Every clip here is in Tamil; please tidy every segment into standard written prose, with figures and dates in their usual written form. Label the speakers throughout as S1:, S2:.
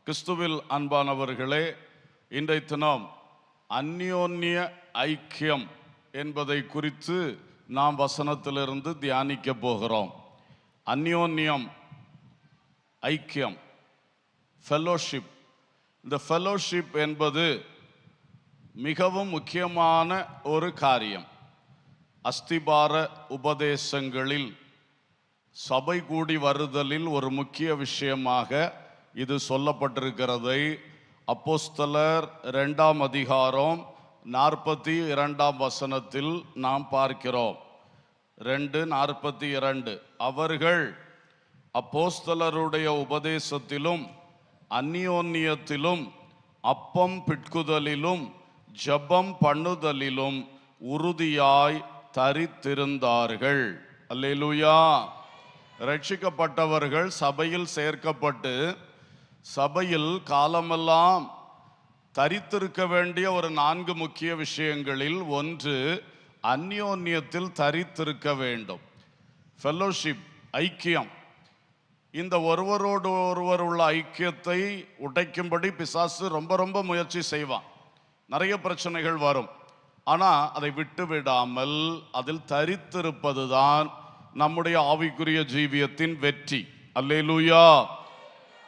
S1: கிறிஸ்துவில் அன்பானவர்களே, இன்றைய தினம் அந்யோன்ய ஐக்கியம் என்பதை குறித்து நாம் வசனத்திலிருந்து தியானிக்க போகிறோம். அந்யோன்யம், ஐக்கியம், ஃபெலோஷிப். இந்த ஃபெலோஷிப் என்பது மிகவும் முக்கியமான ஒரு காரியம். அஸ்திபார உபதேசங்களில் சபை கூடி வருதலில் ஒரு முக்கிய விஷயமாக இது சொல்லப்பட்டிருக்கிறதை அப்போஸ்தலர் 2ஆம் அதிகாரம் 42ஆம் வசனத்தில் நாம் பார்க்கிறோம். 2:42. அவர்கள் அப்போஸ்தலருடைய உபதேசத்திலும் அந்யோன்யத்திலும் அப்பம் பிட்குதலிலும் ஜெபம் பண்ணுதலிலும் உறுதியாய் தரித்திருந்தார்கள். அல்லேலூயா. ரட்சிக்கப்பட்டவர்கள் சபையில் சேர்க்கப்பட்டு சபையில் காலமெல்லாம் தரித்திருக்க வேண்டிய ஒரு 4 முக்கிய விஷயங்களில் ஒன்று அந்யோன்யத்தில் தரித்திருக்க வேண்டும். ஃபெலோஷிப், ஐக்கியம். இந்த ஒருவரோடு ஒருவர் உள்ள ஐக்கியத்தை உடைக்கும்படி பிசாசு ரொம்ப முயற்சி செய்வான். நிறைய பிரச்சனைகள் வரும். ஆனால் அதை விட்டு விடாமல் அதில் தரித்திருப்பது தான் நம்முடைய ஆவிக்குரிய ஜீவியத்தின் வெற்றி. அல்லேலூயா.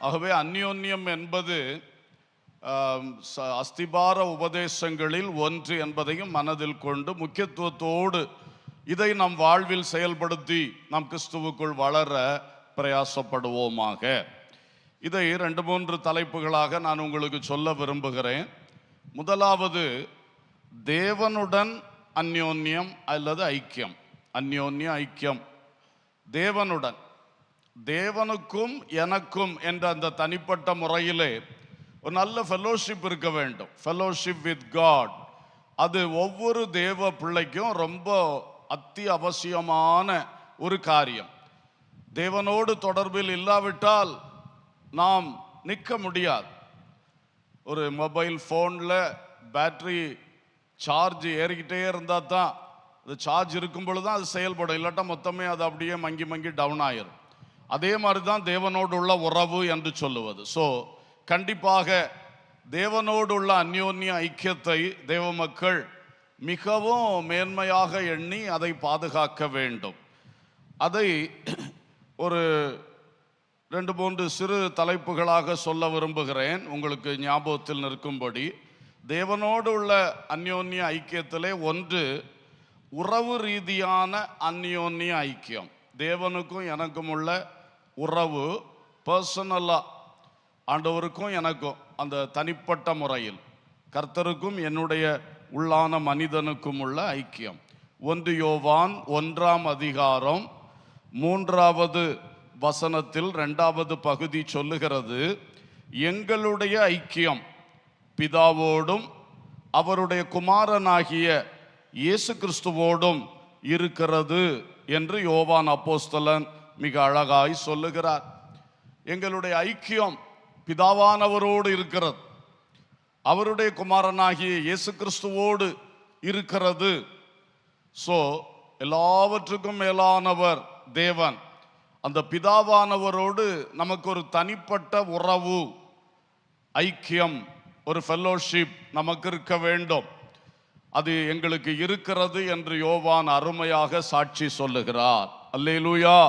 S1: ஆகவே அந்யோன்யம் என்பது அஸ்திபார உபதேசங்களில் ஒன்று என்பதையும் மனதில் கொண்டு முக்கியத்துவத்தோடு இதை நம் வாழ்வில் செயல்படுத்தி நாம் கிறிஸ்துவுக்குள் வளர பிரயாசப்படுவோமாக. இதை 2-3 தலைப்புகளாக நான் உங்களுக்கு சொல்ல விரும்புகிறேன். முதலாவது, தேவனுடன் அந்யோன்யம் அல்லது ஐக்கியம். அந்யோன்ய ஐக்கியம் தேவனுடன், தேவனுக்கும் எனக்கும் என்ற அந்த தனிப்பட்ட முறையிலே ஒரு நல்ல ஃபெலோஷிப் இருக்க வேண்டும். Fellowship with God. அது ஒவ்வொரு தேவ பிள்ளைக்கும் ரொம்ப அத்தியாவசியமான ஒரு காரியம். தேவனோடு தொடர்பில் இல்லாவிட்டால் நாம் நிற்க முடியாது. ஒரு மொபைல் ஃபோனில் பேட்டரி சார்ஜ் ஏறிக்கிட்டே இருந்தால் தான், அது சார்ஜ் இருக்கும் பொழுது தான் அது செயல்படும். இல்லாட்டா மொத்தமே அது அப்படியே மங்கி டவுன் ஆயிரும். அதே மாதிரி தான் தேவனோடு உள்ள உறவு என்று சொல்லுவது. ஸோ கண்டிப்பாக தேவனோடு உள்ள அந்யோன்ய ஐக்கியத்தை தேவ மக்கள் மிகவும் மேன்மையாக எண்ணி அதை பாதுகாக்க வேண்டும். அதை ஒரு 2-3 சிறு தலைப்புகளாக சொல்ல விரும்புகிறேன், உங்களுக்கு ஞாபகத்தில் நிற்கும்படி. தேவனோடு உள்ள அந்யோன்ய ஐக்கியத்திலே ஒன்று உறவு ரீதியான அந்யோன்ய ஐக்கியம். தேவனுக்கும் எனக்கும் உள்ள உறவு பர்சனலா, ஆண்டவருக்கும் எனக்கும் அந்த தனிப்பட்ட முறையில், கர்த்தருக்கும் என்னுடைய உள்ளான மனிதனுக்கும் உள்ள ஐக்கியம். 1 யோவான் 1ஆம் அதிகாரம் 3வது வசனத்தில் 2வது பகுதி சொல்லுகிறது, எங்களுடைய ஐக்கியம் பிதாவோடும் அவருடைய குமாரனாகிய இயேசு கிறிஸ்துவோடும் இருக்கிறது என்று யோவான் அப்போஸ்தலன் மிக அழகாய் சொல்லுகிறார். எங்களுடைய ஐக்கியம் பிதாவானவரோடு இருக்கிறது, அவருடைய குமாரனாகிய இயேசு கிறிஸ்துவோடு இருக்கிறது. ஸோ எல்லாவற்றுக்கும் மேலானவர் தேவன். அந்த பிதாவானவரோடு நமக்கு ஒரு தனிப்பட்ட உறவு, ஐக்கியம், ஒரு ஃபெலோஷிப் நமக்கு இருக்க வேண்டும். அது எங்களுக்கு இருக்கிறது என்று யோவான் அருமையாக சாட்சி சொல்லுகிறார். அல்லேலூயா.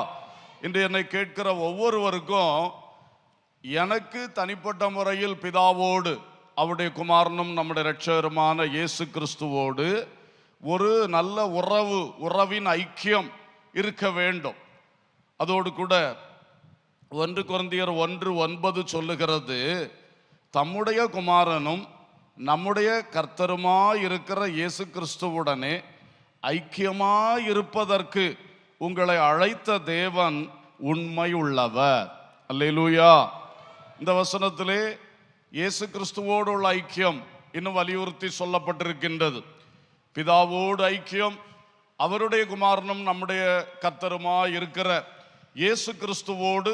S1: இன்று என்னை கேட்கிற ஒவ்வொருவருக்கும், எனக்கு தனிப்பட்ட முறையில் பிதாவோடு அவருடைய குமாரனும் நம்முடைய இரட்சகருமான இயேசு கிறிஸ்துவோடு ஒரு நல்ல உறவின் ஐக்கியம் இருக்க வேண்டும். அதோடு கூட 1 கொரிந்தியர் 1:9 சொல்லுகிறது, தம்முடைய குமாரனும் நம்முடைய கர்த்தருமாயிருக்கிற இயேசு கிறிஸ்துவுடனே ஐக்கியமாயிருப்பதற்கு உங்களை அழைத்த தேவன் உண்மை உள்ளவர். அல்லேலூயா. இந்த வசனத்திலே இயேசு கிறிஸ்துவோடு உள்ள ஐக்கியம் இன்னும் வலியுறுத்தி சொல்லப்பட்டிருக்கின்றது. பிதாவோடு ஐக்கியம், அவருடைய குமாரனும் நம்முடைய கர்த்தருமாயிருக்கிற இயேசு கிறிஸ்துவோடு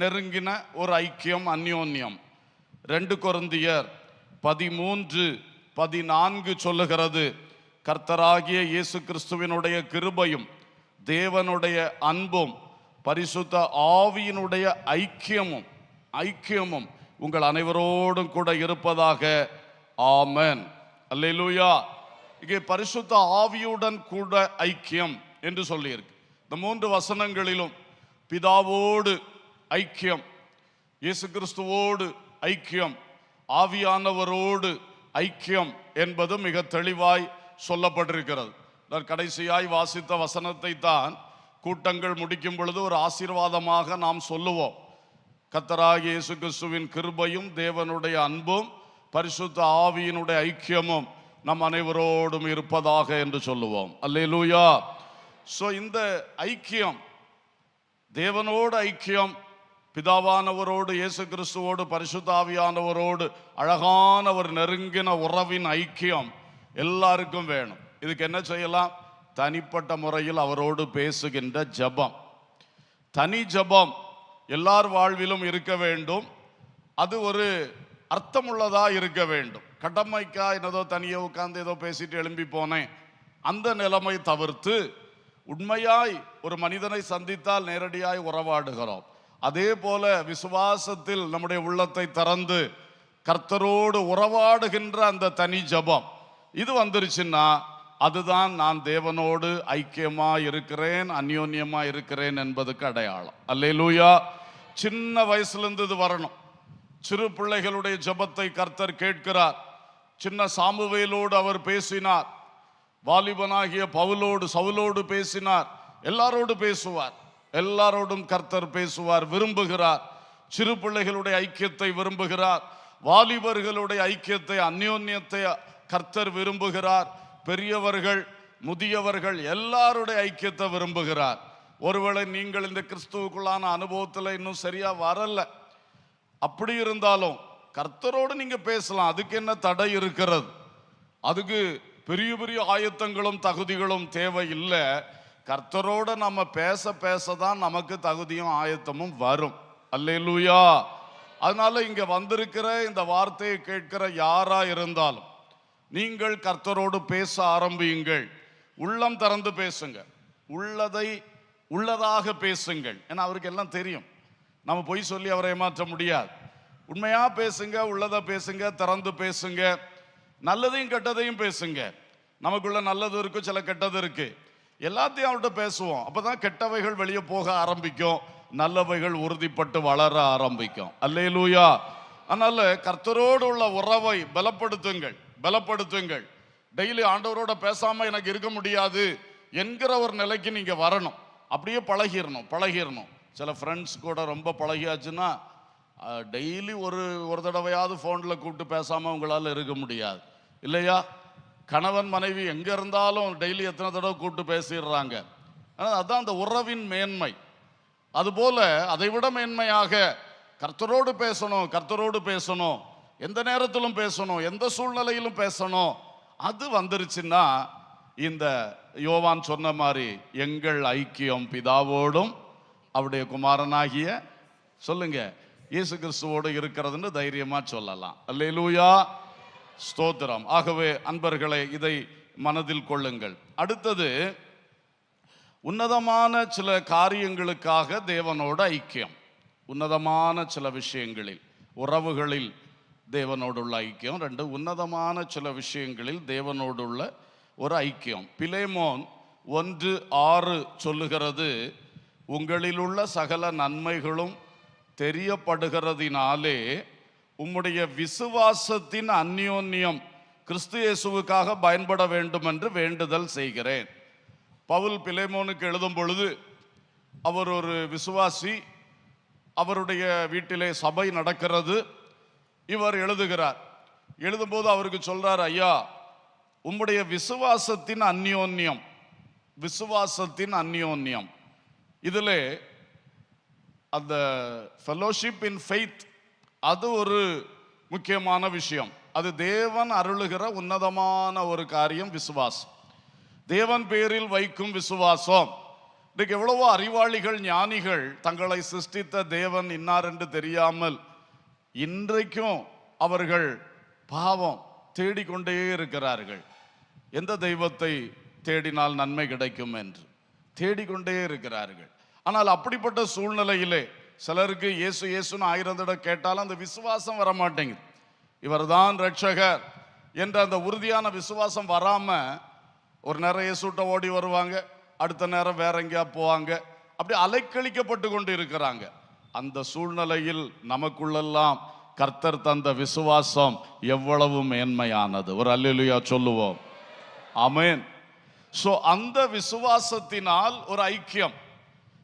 S1: நெருங்கின ஒரு ஐக்கியம், அந்யோன்யம். 2 கொரிந்தியர் 13:14 சொல்லுகிறது, கர்த்தராகிய இயேசு கிறிஸ்துவினுடைய கிருபையும் தேவனுடைய அன்பும் பரிசுத்த ஆவியினுடைய ஐக்கியமும் உங்கள் அனைவரோடும் கூட இருப்பதாக. ஆமென். அல்லேலூயா. இங்கே பரிசுத்த ஆவியுடன் கூட ஐக்கியம் என்று சொல்லியிருக்கு. இந்த 3 வசனங்களிலும் பிதாவோடு ஐக்கியம், இயேசு கிறிஸ்துவோடு ஐக்கியம், ஆவியானவரோடு ஐக்கியம் என்பது மிக தெளிவாய் சொல்லப்பட்டிருக்கிறது. நான் கடைசியாய் வாசித்த வசனத்தை தான் கூட்டங்கள் முடிக்கும் பொழுது ஒரு ஆசீர்வாதமாக நாம் சொல்லுவோம். கர்த்தராகிய இயேசு கிறிஸ்துவின் கிருபையும் தேவனுடைய அன்பும் பரிசுத்த ஆவியினுடைய ஐக்கியமும் நம் அனைவரோடும் இருப்பதாக என்று சொல்லுவோம். அல்லேலூயா. சோ இந்த ஐக்கியம், தேவனோடு ஐக்கியம், பிதாவானவரோடு இயேசு கிறிஸ்துவோடு பரிசுத்த ஆவியானவரோடு அழகான ஒரு நெருங்கின உறவின் ஐக்கியம் எல்லாருக்கும் வேணும். இதுக்கு என்ன செய்யலாம்? தனிப்பட்ட முறையில் அவரோடு பேசுகின்ற ஜெபம், தனி ஜெபம் எல்லார் வாழ்விலும் இருக்க வேண்டும். அது ஒரு அர்த்தமுள்ளதா இருக்க வேண்டும். கடமைக்கா என்னதோ தனியே உட்கார்ந்து ஏதோ பேசிட்டு எழும்பி போனேன் அந்த நிலைமை தவிர்த்து, உண்மையாய் ஒரு மனிதனை சந்தித்தால் நேரடியாய் உறவாடுகிறோம். அதே போல விசுவாசத்தில் நம்முடைய உள்ளத்தை திறந்து கர்த்தரோடு உறவாடுகின்ற அந்த தனி ஜெபம் இது வந்துருச்சுன்னா அதுதான் நான் தேவனோடு ஐக்கியமா இருக்கிறேன், அந்யோன்யமா இருக்கிறேன் என்பதுக்கு அடையாளம். அல்லேலூயா. சின்ன வயசுலேருந்து இது வரணும். சிறு பிள்ளைகளுடைய ஜெபத்தை கர்த்தர் கேட்கிறார். சின்ன சாமுவேலோடு அவர் பேசினார், வாலிபனாகிய பவுலோடு சவுலோடு பேசினார். எல்லாரோடு பேசுவார், எல்லாரோடும் கர்த்தர் பேசுவார், விரும்புகிறார். சிறு பிள்ளைகளுடைய ஐக்கியத்தை விரும்புகிறார், வாலிபர்களுடைய ஐக்கியத்தை, அந்யோன்யத்தை கர்த்தர் விரும்புகிறார். பெரியவர்கள் முதியவர்கள் எல்லாருடைய ஐக்கியத்தை விரும்புகிறார். ஒருவேளை நீங்கள் இந்த கிறிஸ்துவுக்குள்ளான அனுபவத்தில் இன்னும் சரியா வரல, அப்படி இருந்தாலும் கர்த்தரோடு நீங்க பேசலாம். அதுக்கு என்ன தடை இருக்கிறது? அதுக்கு பெரிய பெரிய ஆயத்தங்களும் தகுதிகளும் தேவை இல்லை. கர்த்தரோட நம்ம பேச பேசதான் நமக்கு தகுதியும் ஆயத்தமும் வரும். அல்லேலூயா. அதனால இங்க வந்திருக்கிற இந்த வார்த்தையை கேட்கிற யாரா இருந்தாலும் நீங்கள் கர்த்தரோடு பேச ஆரம்பியுங்கள். உள்ளம் திறந்து பேசுங்க, உள்ளதை உள்ளதாக பேசுங்கள். ஏன்னா அவருக்கு எல்லாம் தெரியும். நம்ம பொய் சொல்லி அவரை ஏமாற்ற முடியாது. உண்மையா பேசுங்க, உள்ளதை பேசுங்க, திறந்து பேசுங்க. நல்லதையும் கெட்டதையும் பேசுங்க. நமக்குள்ள நல்லது இருக்கு, சில கெட்டது இருக்கு. எல்லாத்தையும் அவர்கிட்ட பேசுவோம். அப்பதான் கெட்டவைகள் வெளியே போக ஆரம்பிக்கும், நல்லவைகள் உறுதிப்பட்டு வளர ஆரம்பிக்கும். அல்லேலூயா. அதனால கர்த்தரோடு உள்ள உறவை பலப்படுத்துங்கள், பலப்படுத்துங்கள். டெய்லி ஆண்டவரோட பேசாம எனக்கு இருக்க முடியாது என்கிற ஒரு நிலைக்கு நீங்க வரணும். அப்படியே பழகிடணும். சில ஃப்ரெண்ட்ஸ் கூட ரொம்ப பழகியாச்சுன்னா டெய்லி ஒரு தடவையாவது ஃபோனில் கூப்பிட்டு பேசாமல் உங்களால் இருக்க முடியாது இல்லையா? கணவன் மனைவி எங்கே இருந்தாலும் டெய்லி எத்தனை தடவை கூப்பிட்டு பேசிடுறாங்க. ஆனால் அதுதான் அந்த உறவின் மேன்மை. அதுபோல அதை விட மேன்மையாக கர்த்தரோடு பேசணும், எந்த நேரத்திலும் பேசணும், எந்த சூழ்நிலையிலும் பேசணும். அது வந்துருச்சுன்னா இந்த யோவான் சொன்ன மாதிரி எங்கள் ஐக்கியம் பிதாவோடும் அவருடைய குமாரனாகிய சொல்லுங்க இயேசு கிறிஸ்துவோடு இருக்கிறதுன்னு தைரியமா சொல்லலாம். அல்லேலூயா. ஸ்தோத்திரம். ஆகவே அன்பர்களே, இதை மனதில் கொள்ளுங்கள். அடுத்தது, உன்னதமான சில காரியங்களுக்காக தேவனோட ஐக்கியம். உன்னதமான சில விஷயங்களில், உறவுகளில் தேவனோடுள்ள ஐக்கியம். 2, உன்னதமான சில விஷயங்களில் தேவனோடுள்ள ஒரு ஐக்கியம். பிலேமோன் 1:6 சொல்லுகிறது, உங்களிலுள்ள சகல நன்மைகளும் தெரியப்படுகிறதினாலே உம்முடைய விசுவாசத்தின் அந்யோன்யம் கிறிஸ்து இயேசுவுக்காக பயன்பட வேண்டும் என்று வேண்டுதல் செய்கிறேன். பவுல் பிலேமோனுக்கு எழுதும் பொழுது, அவர் ஒரு விசுவாசி, அவருடைய வீட்டிலே சபை நடக்கிறது. இவர் எழுதுகிறார். எழுதும்போது அவருக்கு சொல்றார், ஐயா, உம்முடைய விசுவாசத்தின் அந்யோன்யம், இதிலே அந்த ஃபெலோஷிப் இன் ஃபெய்த், அது ஒரு முக்கியமான விஷயம். அது தேவன் அருளுகிற உன்னதமான ஒரு காரியம். விசுவாசம், தேவன் பேரில் வைக்கும் விசுவாசம். இன்றைக்கு எவ்வளவோ அறிவாளிகள், ஞானிகள் தங்களை சிருஷ்டித்த தேவன் இன்னார் என்று தெரியாமல் இன்றைக்கும் அவர்கள் பாவம் தேடிக்கொண்டே இருக்கிறார்கள். எந்த தெய்வத்தை தேடினால் நன்மை கிடைக்கும் என்று தேடிக்கொண்டே இருக்கிறார்கள். ஆனால் அப்படிப்பட்ட சூழ்நிலையிலே சிலருக்கு இயேசு இயேசுன்னு 1000 தடவை கேட்டாலும் அந்த விசுவாசம் வர மாட்டேங்குது. இவர்தான் ரட்சகர் என்ற அந்த உறுதியான விசுவாசம் வராம ஒரு நேரம் இயேசுட்ட ஓடி வருவாங்க, அடுத்த நேரம் வேற எங்கேயா போவாங்க, அப்படி அலைக்கழிக்கப்பட்டு கொண்டு இருக்கிறாங்க. அந்த சூழ்நிலையில் நமக்குள்ளெல்லாம் கர்த்தர் தந்த விசுவாசம் எவ்வளவு மேன்மையானது. ஒரு அல்லேலூயா சொல்லுவோம். ஆமென். சோ அந்த விசுவாசத்தினால் ஒரு ஐக்கியம்,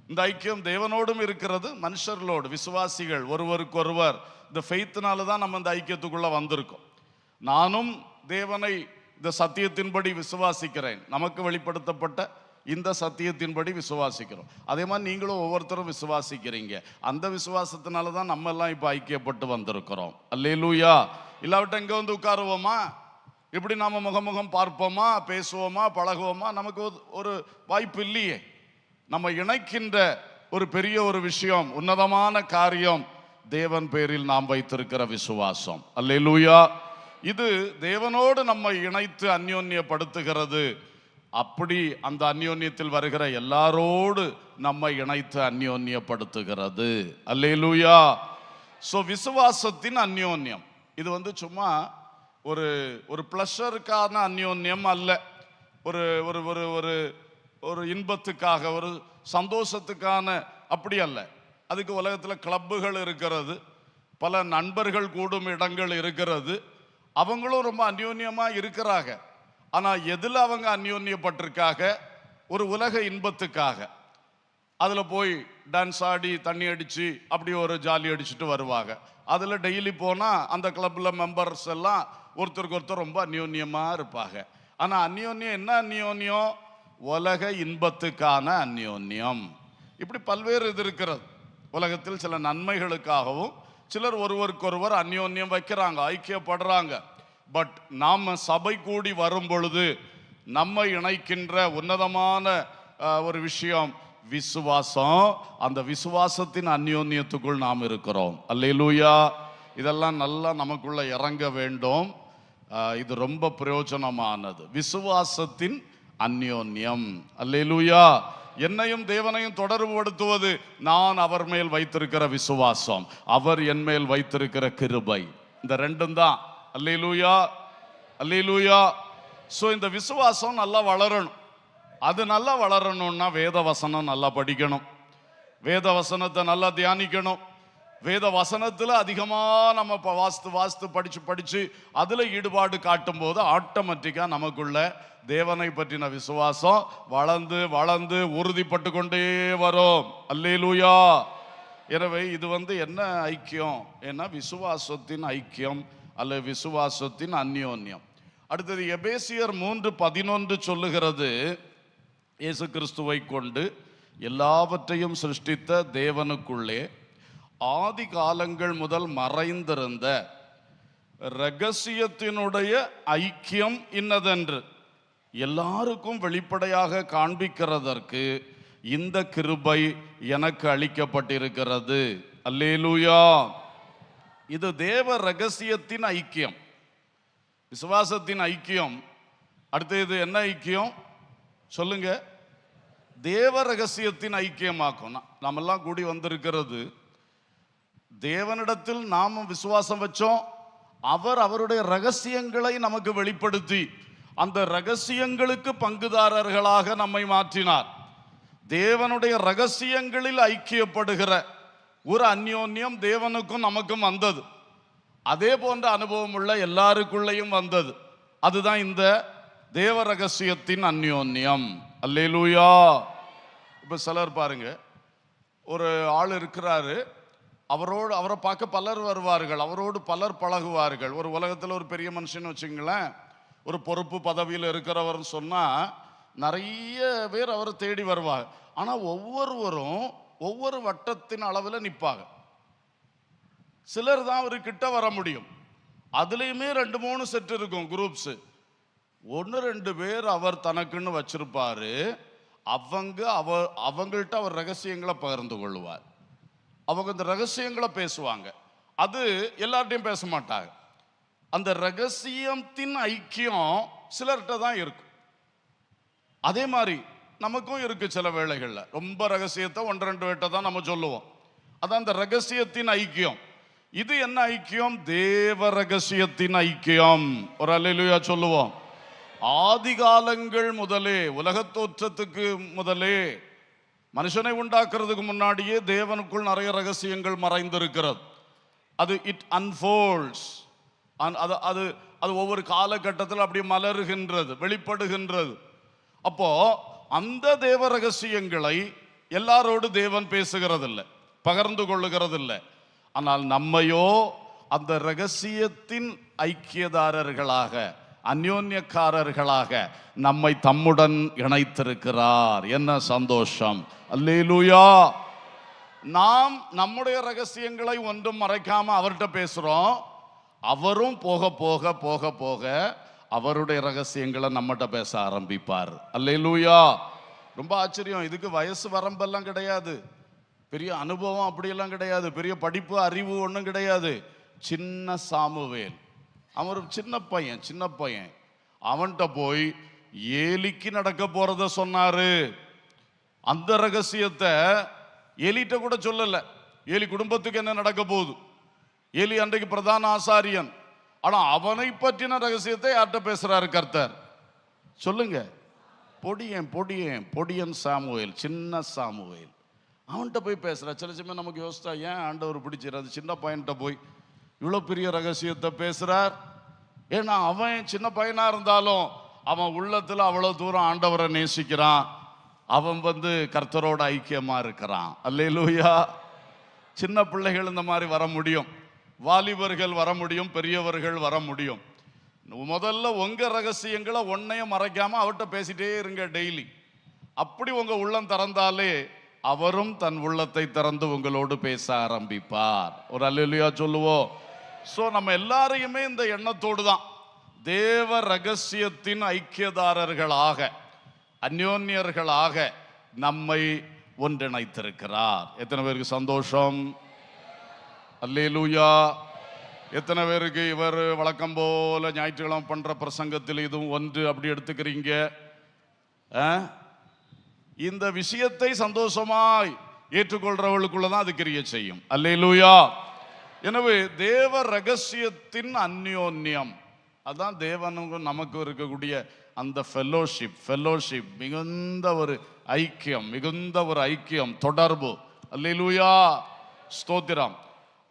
S1: இந்த ஐக்கியம் தேவனோடும் இருக்கிறது, மனுஷர்களோடு, விசுவாசிகள் ஒருவருக்கொருவர். இந்த ஃபெய்த்னால தான் நம்ம இந்த ஐக்கியத்துக்குள்ள வந்திருக்கோம். நானும் தேவனை இந்த சத்தியத்தின்படி விசுவாசிக்கிறேன், நமக்கு வெளிப்படுத்தப்பட்ட இந்த சத்தியத்தின்படி விசுவாசிக்கிறோம். அதே மாதிரி நீங்களும் ஒவ்வொருத்தரும் விசுவாசிக்கிறீங்க. அந்த விசுவாசத்தினால தான் நம்ம எல்லாம் இப்போ ஐக்கியப்பட்டு வந்திருக்கிறோம். அல்லேலூயா. இல்லாவிட்ட இங்கே வந்து உட்காருவோமா, இப்படி நாம முகமுகம் பார்ப்போமா, பேசுவோமா, பழகுவோமா? நமக்கு ஒரு வாய்ப்பு இல்லையே. நம்ம இணைக்கின்ற ஒரு பெரிய ஒரு விஷயம், உன்னதமான காரியம், தேவன் பேரில் நாம் வைத்திருக்கிற விசுவாசம். அல்லேலூயா. இது தேவனோடு நம்மை இணைத்து அந்யோன்யப்படுத்துகிறது. அப்படி அந்த அந்யோன்யத்தில் வருகிற எல்லாரோடு நம்மை இணைத்து அந்யோன்யப்படுத்துகிறது. அல்லேலூயா. சோ விசுவாசத்தின் அந்யோன்யம் இது வந்து சும்மா ஒரு ஒரு பிளஷருக்கான அந்யோன்யம் அல்ல, ஒரு ஒரு ஒரு ஒரு ஒரு இன்பத்துக்காக, ஒரு சந்தோஷத்துக்கான அப்படி அல்ல. அதுக்கு உலகத்தில் கிளப்புகள் இருக்கிறது, பல நண்பர்கள் கூடும் இடங்கள் இருக்கிறது, அவங்களும் ரொம்ப அந்யோன்யமா இருக்கிறாங்க. ஆனா எதுல அவங்க அந்யோன்யப்பட்டிருக்காக? ஒரு உலக இன்பத்துக்காக. அதுல போய் டான்ஸ் ஆடி தண்ணி அடிச்சு அப்படி ஒரு ஜாலி அடிச்சுட்டு வருவாங்க. அதுல டெய்லி போனா அந்த கிளப்ல மெம்பர்ஸ் எல்லாம் ஒருத்தருக்கு ஒருத்தர் ரொம்ப அந்யோன்யமா இருப்பாங்க. ஆனா அந்யோன்யம் என்ன அந்யோன்யம்? உலக இன்பத்துக்கான அந்யோன்யம். இப்படி பல்வேறு இது இருக்கிறது. உலகத்தில் சில நன்மைகளுக்காகவும் சிலர் ஒருவருக்கொருவர் அந்யோன்யம் வைக்கிறாங்க, ஐக்கியப்படுறாங்க. பட் நாம சபை கூடி வரும் பொழுது நம்மை இணைக்கின்ற உன்னதமான ஒரு விஷயம் விசுவாசம். அந்த விசுவாசத்தின் அந்யோன்யத்துக்குள் நாம் இருக்கிறோம். அல்லேலூயா. இதெல்லாம் நல்லா நமக்குள்ள இறங்க வேண்டும். இது ரொம்ப பிரயோஜனமானது, விசுவாசத்தின் அந்யோன்யம். அல்லேலூயா. என்னையும் தேவனையும் தொடர்புபடுத்துவது நான் அவர் மேல் வைத்திருக்கிற விசுவாசம், அவர் என் மேல் வைத்திருக்கிற கிருபை. இந்த ரெண்டும் தான். அல்லேலூயா. அல்லேலூயா. சோ இந்த விசுவாசம் நல்லா வளரணும். அது நல்லா வளரணும்னா வேத வசனம் நல்லா படிக்கணும், வேத வசனத்தை நல்லா தியானிக்கணும். வேத வசனத்துல அதிகமா நம்ம வாஸ்து படிச்சு அதுல ஈடுபாடு காட்டும் போது ஆட்டோமேட்டிக்கா நமக்குள்ள தேவனை பற்றின விசுவாசம் வளர்ந்து வளர்ந்து உறுதிப்பட்டு கொண்டே வரும். அல்லேலூயா. எனவே இது வந்து என்ன ஐக்கியம்? ஏன்னா விசுவாசத்தின் ஐக்கியம் அல்ல விசுவாசத்தின் அந்யோன்யம். அடுத்தது எபேசியர் 3:11 சொல்லுகிறது, இயேசு கிறிஸ்துவை கொண்டு எல்லாவற்றையும் சிருஷ்டித்த தேவனுக்குள்ளே ஆதி காலங்கள் முதல் மறைந்திருந்த இரகசியத்தினுடைய ஐக்கியம் இன்னதென்று எல்லாருக்கும் வெளிப்படையாக காண்பிக்கிறதற்கு இந்த கிருபை எனக்கு அளிக்கப்பட்டிருக்கிறது. அல்லேலூயா. இது தேவ ரகசியத்தின் ஐக்கியம், விசுவாசத்தின் ஐக்கியம். அடுத்து இது என்ன ஐக்கியம் சொல்லுங்க? தேவ ரகசியத்தின் ஐக்கியமாக்கும். நாமெல்லாம் கூடி வந்திருக்கிறது தேவனிடத்தில் நாம் விசுவாசம் வச்சோம், அவர் அவருடைய ரகசியங்களை நமக்கு வெளிப்படுத்தி அந்த ரகசியங்களுக்கு பங்குதாரர்களாக நம்மை மாற்றினார். தேவனுடைய ரகசியங்களில் ஐக்கியப்படுகிற ஒரு அந்யோன்யம் தேவனுக்கும் நமக்கும் வந்தது. அதே போன்ற அனுபவம் உள்ள எல்லாருக்குள்ளேயும் வந்தது. அதுதான் இந்த தேவ ரகசியத்தின் அந்யோன்யம். அல்லேலூயா. இப்ப சிலர் பாருங்க, ஒரு ஆள் இருக்கிறாரு, அவரை பார்க்க பலர் வருவார்கள், அவரோடு பலர் பழகுவார்கள். ஒரு உலகத்தில் ஒரு பெரிய மனுஷன் வச்சுங்களேன், ஒரு பொறுப்பு பதவியில் இருக்கிறவர்னு சொன்னா நிறைய பேர் அவரை தேடி வருவாங்க. ஆனா ஒவ்வொருவரும் ஒவ்வொரு வட்டத்தின் அளவில் நிற்பாங்க. சிலர் தான் அவரு கிட்ட வர முடியும். அதுலேயுமே 2-3 செட் இருக்கும், குரூப்ஸ். 1-2 பேர் அவர் தனக்குன்னு வச்சிருப்பாரு. அவங்கள்ட்ட அவர் ரகசியங்களை பகிர்ந்து கொள்வார். அவங்க இந்த ரகசியங்களை பேசுவாங்க. அது எல்லார்ட்டையும் பேச மாட்டாங்க. அந்த ரகசியத்தின் ஐக்கியம் சிலர்கிட்ட தான் இருக்கு. அதே மாதிரி நமக்கும் இருக்கு. சில வேளைகள்ல ரொம்ப ரகசியத்தை 1-2 பேர்ட்ட தான் நம்ம சொல்லுவோம். அதான் அந்த ரகசியத்தின் ஐக்கியம். இது என்ன ஐக்கியம்? தேவ ரகசியத்தின் ஐக்கியம். ஒரு அல்லேலூயா சொல்லுவோம். ஆதி காலங்கள் முதலே, உலகத் தோற்றத்துக்கு முதலே, மனுஷனை உண்டாக்குறதுக்கு முன்னாடியே தேவனுக்குள் நிறைய ரகசியங்கள் மறைந்திருக்கிறது. அது இட் அன்ஃபோல்ட்ஸ். அது ஒவ்வொரு காலகட்டத்தில் அப்படி மலருகின்றது, வெளிப்படுகின்றது. அப்போ அந்த தேவ ரகசியங்களை எல்லாரோடு தேவன் பேசுகிறதில்லை, பகிர்ந்து கொள்ளுகிறதில்லை. ஆனால் நம்மையோ அந்த ரகசியத்தின் ஐக்கியதாரர்களாக, அந்யோன்யக்காரர்களாக நம்மை தம்முடன் இணைத்திருக்கிறார். என்ன சந்தோஷம்! அல்லேலூயா. நாம் நம்முடைய ரகசியங்களை ஒன்றும் மறைக்காம அவர்கிட்ட பேசுறோம். அவரும் போக போக போக போக அவருடைய ரகசியங்களை நம்மகிட்ட பேச ஆரம்பிப்பார். அல்லேலூயா. ரொம்ப ஆச்சரியம். இதுக்கு வயசு வரம்பெல்லாம் கிடையாது, பெரிய அனுபவம் அப்படியெல்லாம் கிடையாது, பெரிய படிப்பு அறிவு ஒன்றும் கிடையாது. சின்ன சாமுவேல், அவன் ஒரு சின்ன பையன், அவன்கிட்ட போய் ஏலிக்கு நடக்க போறத சொன்னாரு. அந்த ரகசியத்தை ஏலிட்ட கூட சொல்லல. ஏலி குடும்பத்துக்கு என்ன நடக்க போகுது? ஏலி அன்றைக்கு பிரதான ஆசாரியன். ஆனா அவனை பற்றின ரகசியத்தை யார்கிட்ட பேசுறாரு கர்த்தர்? சொல்லுங்க. பொடியன் சாமுவேல், சின்ன சாமுவேல், அவன்கிட்ட போய் பேசுற. சில சமயம் நமக்கு யோசிச்சா ஏன் ஆண்டவர் பிடிச்சிடாது சின்ன பையன்கிட்ட போய் இவ்வளோ பெரிய ரகசியத்தை பேசுறார்? ஏன்னா அவன் சின்ன பையனா இருந்தாலும் அவன் உள்ளத்துல அவ்வளவு தூரம் ஆண்டவரை நேசிக்கிறான். அவன் கர்த்தரோட ஐக்கியமா இருக்கிறான். அல்லேலூயா. சின்ன பிள்ளைகள் இந்த மாதிரி வர முடியும், வாலிபர்கள் வர முடியும், பெரியவர்கள் வர முடியும். முதல்ல உங்க ரகசியங்களை ஒன்னையும் மறைக்காம அவர்கிட்ட பேசிட்டே இருங்க டெய்லி. அப்படி உங்க உள்ளம் திறந்தாலே அவரும் தன் உள்ளத்தை திறந்து உங்களோடு பேச ஆரம்பிப்பார். ஒரு அல்லேலூயா சொல்லுவோம். சோ நம்ம எல்லாரையுமே இந்த எண்ணத்தோடு தான் தேவ ரகசியத்தின் ஐக்கியதாரர்களாக, அந்யோன்யர்களாக நம்மை ஒன்றிணைத்திருக்கிறார். எத்தனை பேருக்கு சந்தோஷம்? அல்லேலூயா. எத்தனை பேருக்கு இவர் வழக்கம் போல ஞாயிற்றுக்கிழமை பண்ற பிரசங்கத்தில் இதுவும் ஒன்று அப்படி எடுத்துக்கிறீங்க? இந்த விஷயத்தை சந்தோஷமாய் ஏற்றுக்கொள்றவர்களுக்குள்ளதான் அது கிரியை செய்யும். அல்லேலூயா. எனவே தேவ ரகசியத்தின் அந்யோன்யம், அதான் தேவனுக்கும் நமக்கு இருக்கக்கூடிய அந்த ஃபெல்லோஷிப், மிகுந்த ஒரு ஐக்கியம், தொடர்பு. அல்லேலூயா. ஸ்தோத்திரம்.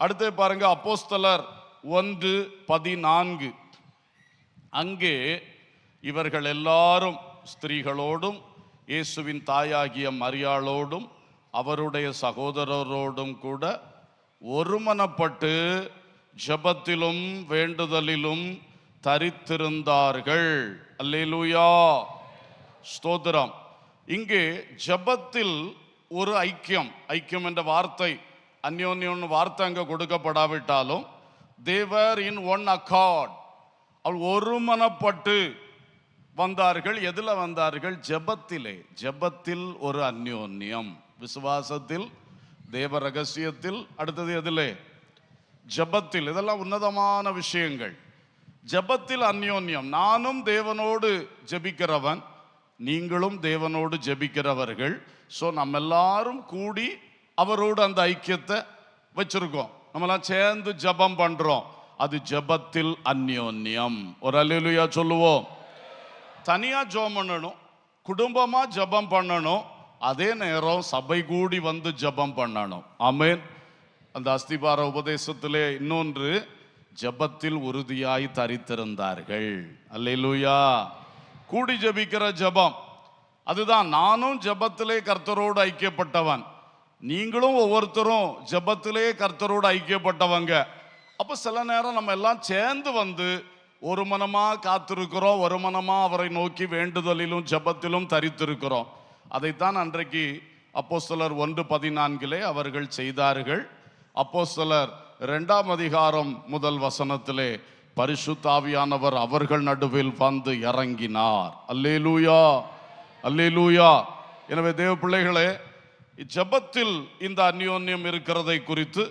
S1: அடுத்து பாருங்க, அப்போஸ்தலர் 1:14. அங்கே இவர்கள் எல்லாரும் ஸ்திரீகளோடும் இயேசுவின் தாயாகிய மரியாளோடும் அவருடைய சகோதரரோடும் கூட ஒருமனப்பட்டு ஜெபத்திலும் வேண்டுதலிலும் தரித்திருந்தார்கள். அல்லேலூயா. ஸ்தோத்திரம். இங்கே ஜெபத்தில் ஒரு ஐக்கியம் என்ற வார்த்தை, அந்யோன்யம் வார்த்தை அங்க கொடுக்கப்படாவிட்டாலும், தேவர் இன் ஒன் அக்கார்ட், அவள் ஒருமனப்பட்டு வந்தார்கள். எதுல வந்தார்கள்? ஜெபத்தில் ஒரு அந்யோன்யம், விசுவாசத்தில், தேவ ரகசியத்தில், அடுத்தது எதிலே? ஜெபத்தில். இதெல்லாம் உன்னதமான விஷயங்கள். ஜெபத்தில் அந்யோன்யம். நானும் தேவனோடு ஜெபிக்கிறவன், நீங்களும் தேவனோடு ஜெபிக்கிறவர்கள். ஸோ நம்ம எல்லாரும் கூடி அவரோடு அந்த ஐக்கியத்தை வச்சிருக்கோம். நம்மளாம் சேர்ந்து ஜெபம் பண்றோம். அது ஜெபத்தில் அந்யோன்யம். ஒரு அல்லேலூயா சொல்லுவோம். தனியா ஜெபம் பண்ணணும், குடும்பமா ஜெபம் பண்ணணும், அதே நேரம் சபை கூடி ஜெபம் பண்ணணும். ஆமென். அந்த அஸ்திபார உபதேசத்திலே இன்னொன்று, ஜெபத்தில் உறுதியாய் தரித்திருந்தார்கள். அல்லேலூயா. கூடி ஜெபிக்கிற ஜெபம் அதுதான். நானும் ஜெபத்திலே கர்த்தரோடு ஐக்கியப்பட்டவன், நீங்களும் ஒவ்வொருத்தரும் ஜெபத்திலே கர்த்தரோடு ஐக்கியப்பட்டவங்க. அப்ப சில நேரம் நம்ம எல்லாம் சேர்ந்து ஒரு மனமா காத்திருக்கிறோம், ஒரு மனமா அவரை நோக்கி வேண்டுதலிலும் ஜெபத்திலும் தரித்திருக்கிறோம். அதைத்தான் அன்றைக்கு அப்போஸ்தலர் 1:14 அவர்கள் செய்தார்கள். அப்போஸ்தலர் 2ஆம் அதிகாரம் 1 வசனத்திலே பரிசுத்த ஆவியானவர் அவர்கள் நடுவில் இறங்கினார். அல்லேலூயா, அல்லேலூயா. எனவே தேவ பிள்ளைகளே, ஜெபத்தில் இந்த அந்யோன்யம் இருக்கிறதை குறித்து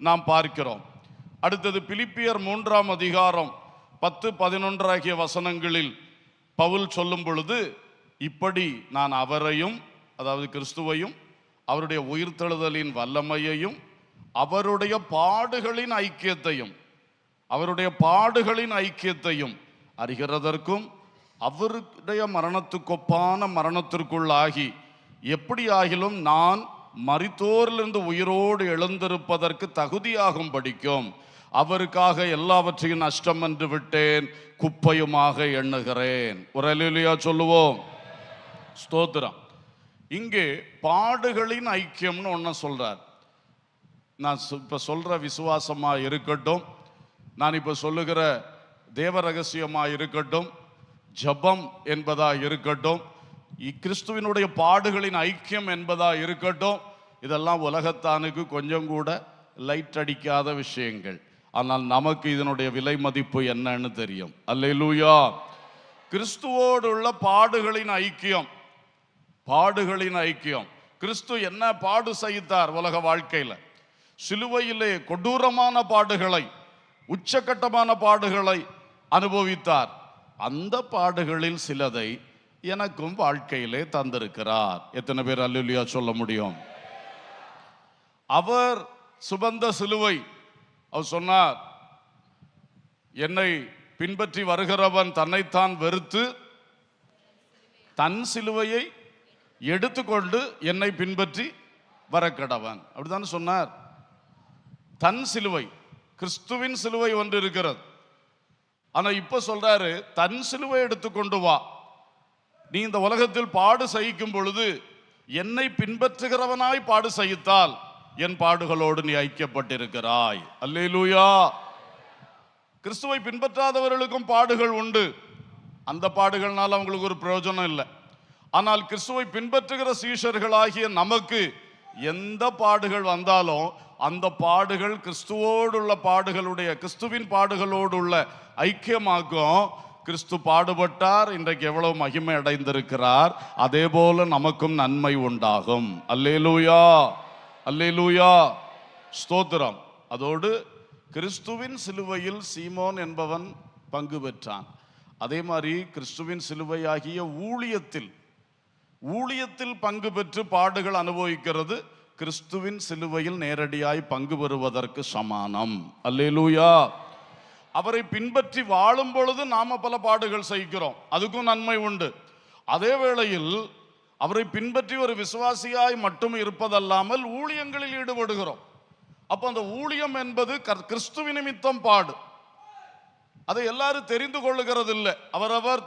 S1: நாம் பார்க்கிறோம். அடுத்தது பிலிப்பியர் 3ஆம் அதிகாரம் 10-11 ஆகிய வசனங்களில் பவுல் சொல்லும் பொழுது, இப்படி நான் அவரையும், அதாவது கிறிஸ்துவையும், அவருடைய உயிர்த்தெழுதலின் வல்லமையையும் அவருடைய பாடுகளின் ஐக்கியத்தையும் அறிகிறதற்கும் அவருடைய மரணத்துக்கொப்பான மரணத்திற்குள்ளாகி எப்படியாகிலும் நான் மரித்தோரிலிருந்து உயிரோடு எழுந்திருப்பதற்கு தகுதியாகும் படிக்கும் அவருக்காக எல்லாவற்றையும் நஷ்டம் என்று விட்டேன், குப்பையுமாக எண்ணுகிறேன். ஒரு அல்லேலூயா சொல்லுவோம். ஸ்தோத்திரம். இங்கே பாடுகளின் ஐக்கியம்னு ஒன்று சொல்றார். நான் இப்ப சொல்ற விசுவாசமா இருக்கட்டும், நான் இப்ப சொல்லுகிற தேவ ரகசியமா இருக்கட்டும், ஜபம் என்பதா இருக்கட்டும், கிறிஸ்துவினுடைய பாடுகளின் ஐக்கியம் என்பதா இருக்கட்டும், இதெல்லாம் உலகத்தானுக்கு கொஞ்சம் கூட லைட் அடிக்காத விஷயங்கள். ஆனால் நமக்கு இதனுடைய விலை மதிப்பு என்னன்னு தெரியும். அல்லேலூயா. கிறிஸ்துவோடு உள்ள பாடுகளின் ஐக்கியம். கிறிஸ்து என்ன பாடு சகித்தார் உலக வாழ்க்கையில? சிலுவையிலே கொடூரமான பாடுகளை, உச்சகட்டமான பாடுகளை அனுபவித்தார். அந்த பாடுகளில் சிலதை எனக்கும் வாழ்க்கையிலே தந்திருக்கிறார். எத்தனை பேர் அல்லேலூயா சொல்ல முடியும்? அவர் சுமந்த சிலுவை, அவர் சொன்னார், என்னை பின்பற்றி வருகிறவன் தன்னைத்தான் வெறுத்து தன் சிலுவையை எடுத்துக்கொண்டு என்னை பின்பற்றி வரக்கடவன். அப்படித்தானே சொன்னார். தன் சிலுவை, கிறிஸ்துவின் சிலுவை ஒன்று இருக்கிறது. ஆனா இப்ப சொல்றாரு, தன் சிலுவை எடுத்துக்கொண்டு வா. நீ இந்த உலகத்தில் பாடு சகிக்கும் பொழுது என்னை பின்பற்றுகிறவனாய் பாடு சகித்தால் என் பாடுகளோடு நீ ஐக்கியப்பட்டிருக்கிறாய். அல்லேலூயா. கிறிஸ்துவை பின்பற்றாதவர்களுக்கும் பாடுகள் உண்டு. அந்த பாடுகள்னால அவங்களுக்கு ஒரு பிரயோஜனம் இல்லை. ஆனால் கிறிஸ்துவை பின்பற்றுகிற சீஷர்களாகிய நமக்கு எந்த பாடுகள் வந்தாலும் அந்த பாடுகள் கிறிஸ்துவோடுள்ள பாடுகளுடைய, கிறிஸ்துவின் பாடுகளோடு உள்ள ஐக்கியமாக்கும். கிறிஸ்து பாடுபட்டார், இன்றைக்கு எவ்வளவு மகிமை அடைந்திருக்கிறார், அதே போல நமக்கும் நன்மை உண்டாகும். அல்லேலூயா, அல்லேலூயா, ஸ்தோத்திரம். அதோடு கிறிஸ்துவின் சிலுவையில் சீமோன் என்பவன் பங்கு பெற்றான். அதே மாதிரி கிறிஸ்துவின் சிலுவையாகிய ஊழியத்தில் பங்கு பெற்று பாடுகள் அனுபவிக்கிறது கிறிஸ்துவின் சிலுவையில் நேரடியாய் பங்கு பெறுவதற்கு சமானம். அல்லேலூயா. அவரை பின்பற்றி வாழும் பொழுது நாம பல பாடுகள் சகிக்கிறோம், அதுக்கும் நன்மை உண்டு. அதே வேளையில் அவரை பின்பற்றி ஒரு விசுவாசியாய் மட்டும் இருப்பதல்லாமல் ஊழியங்களில் ஈடுபடுகிறோம். அப்போ அந்த ஊழியம் என்பது கிறிஸ்துவ நிமித்தம் பாடு. அதை எல்லாரும் தெரிந்து கொள்ளுகிறது இல்லை. அவரவர்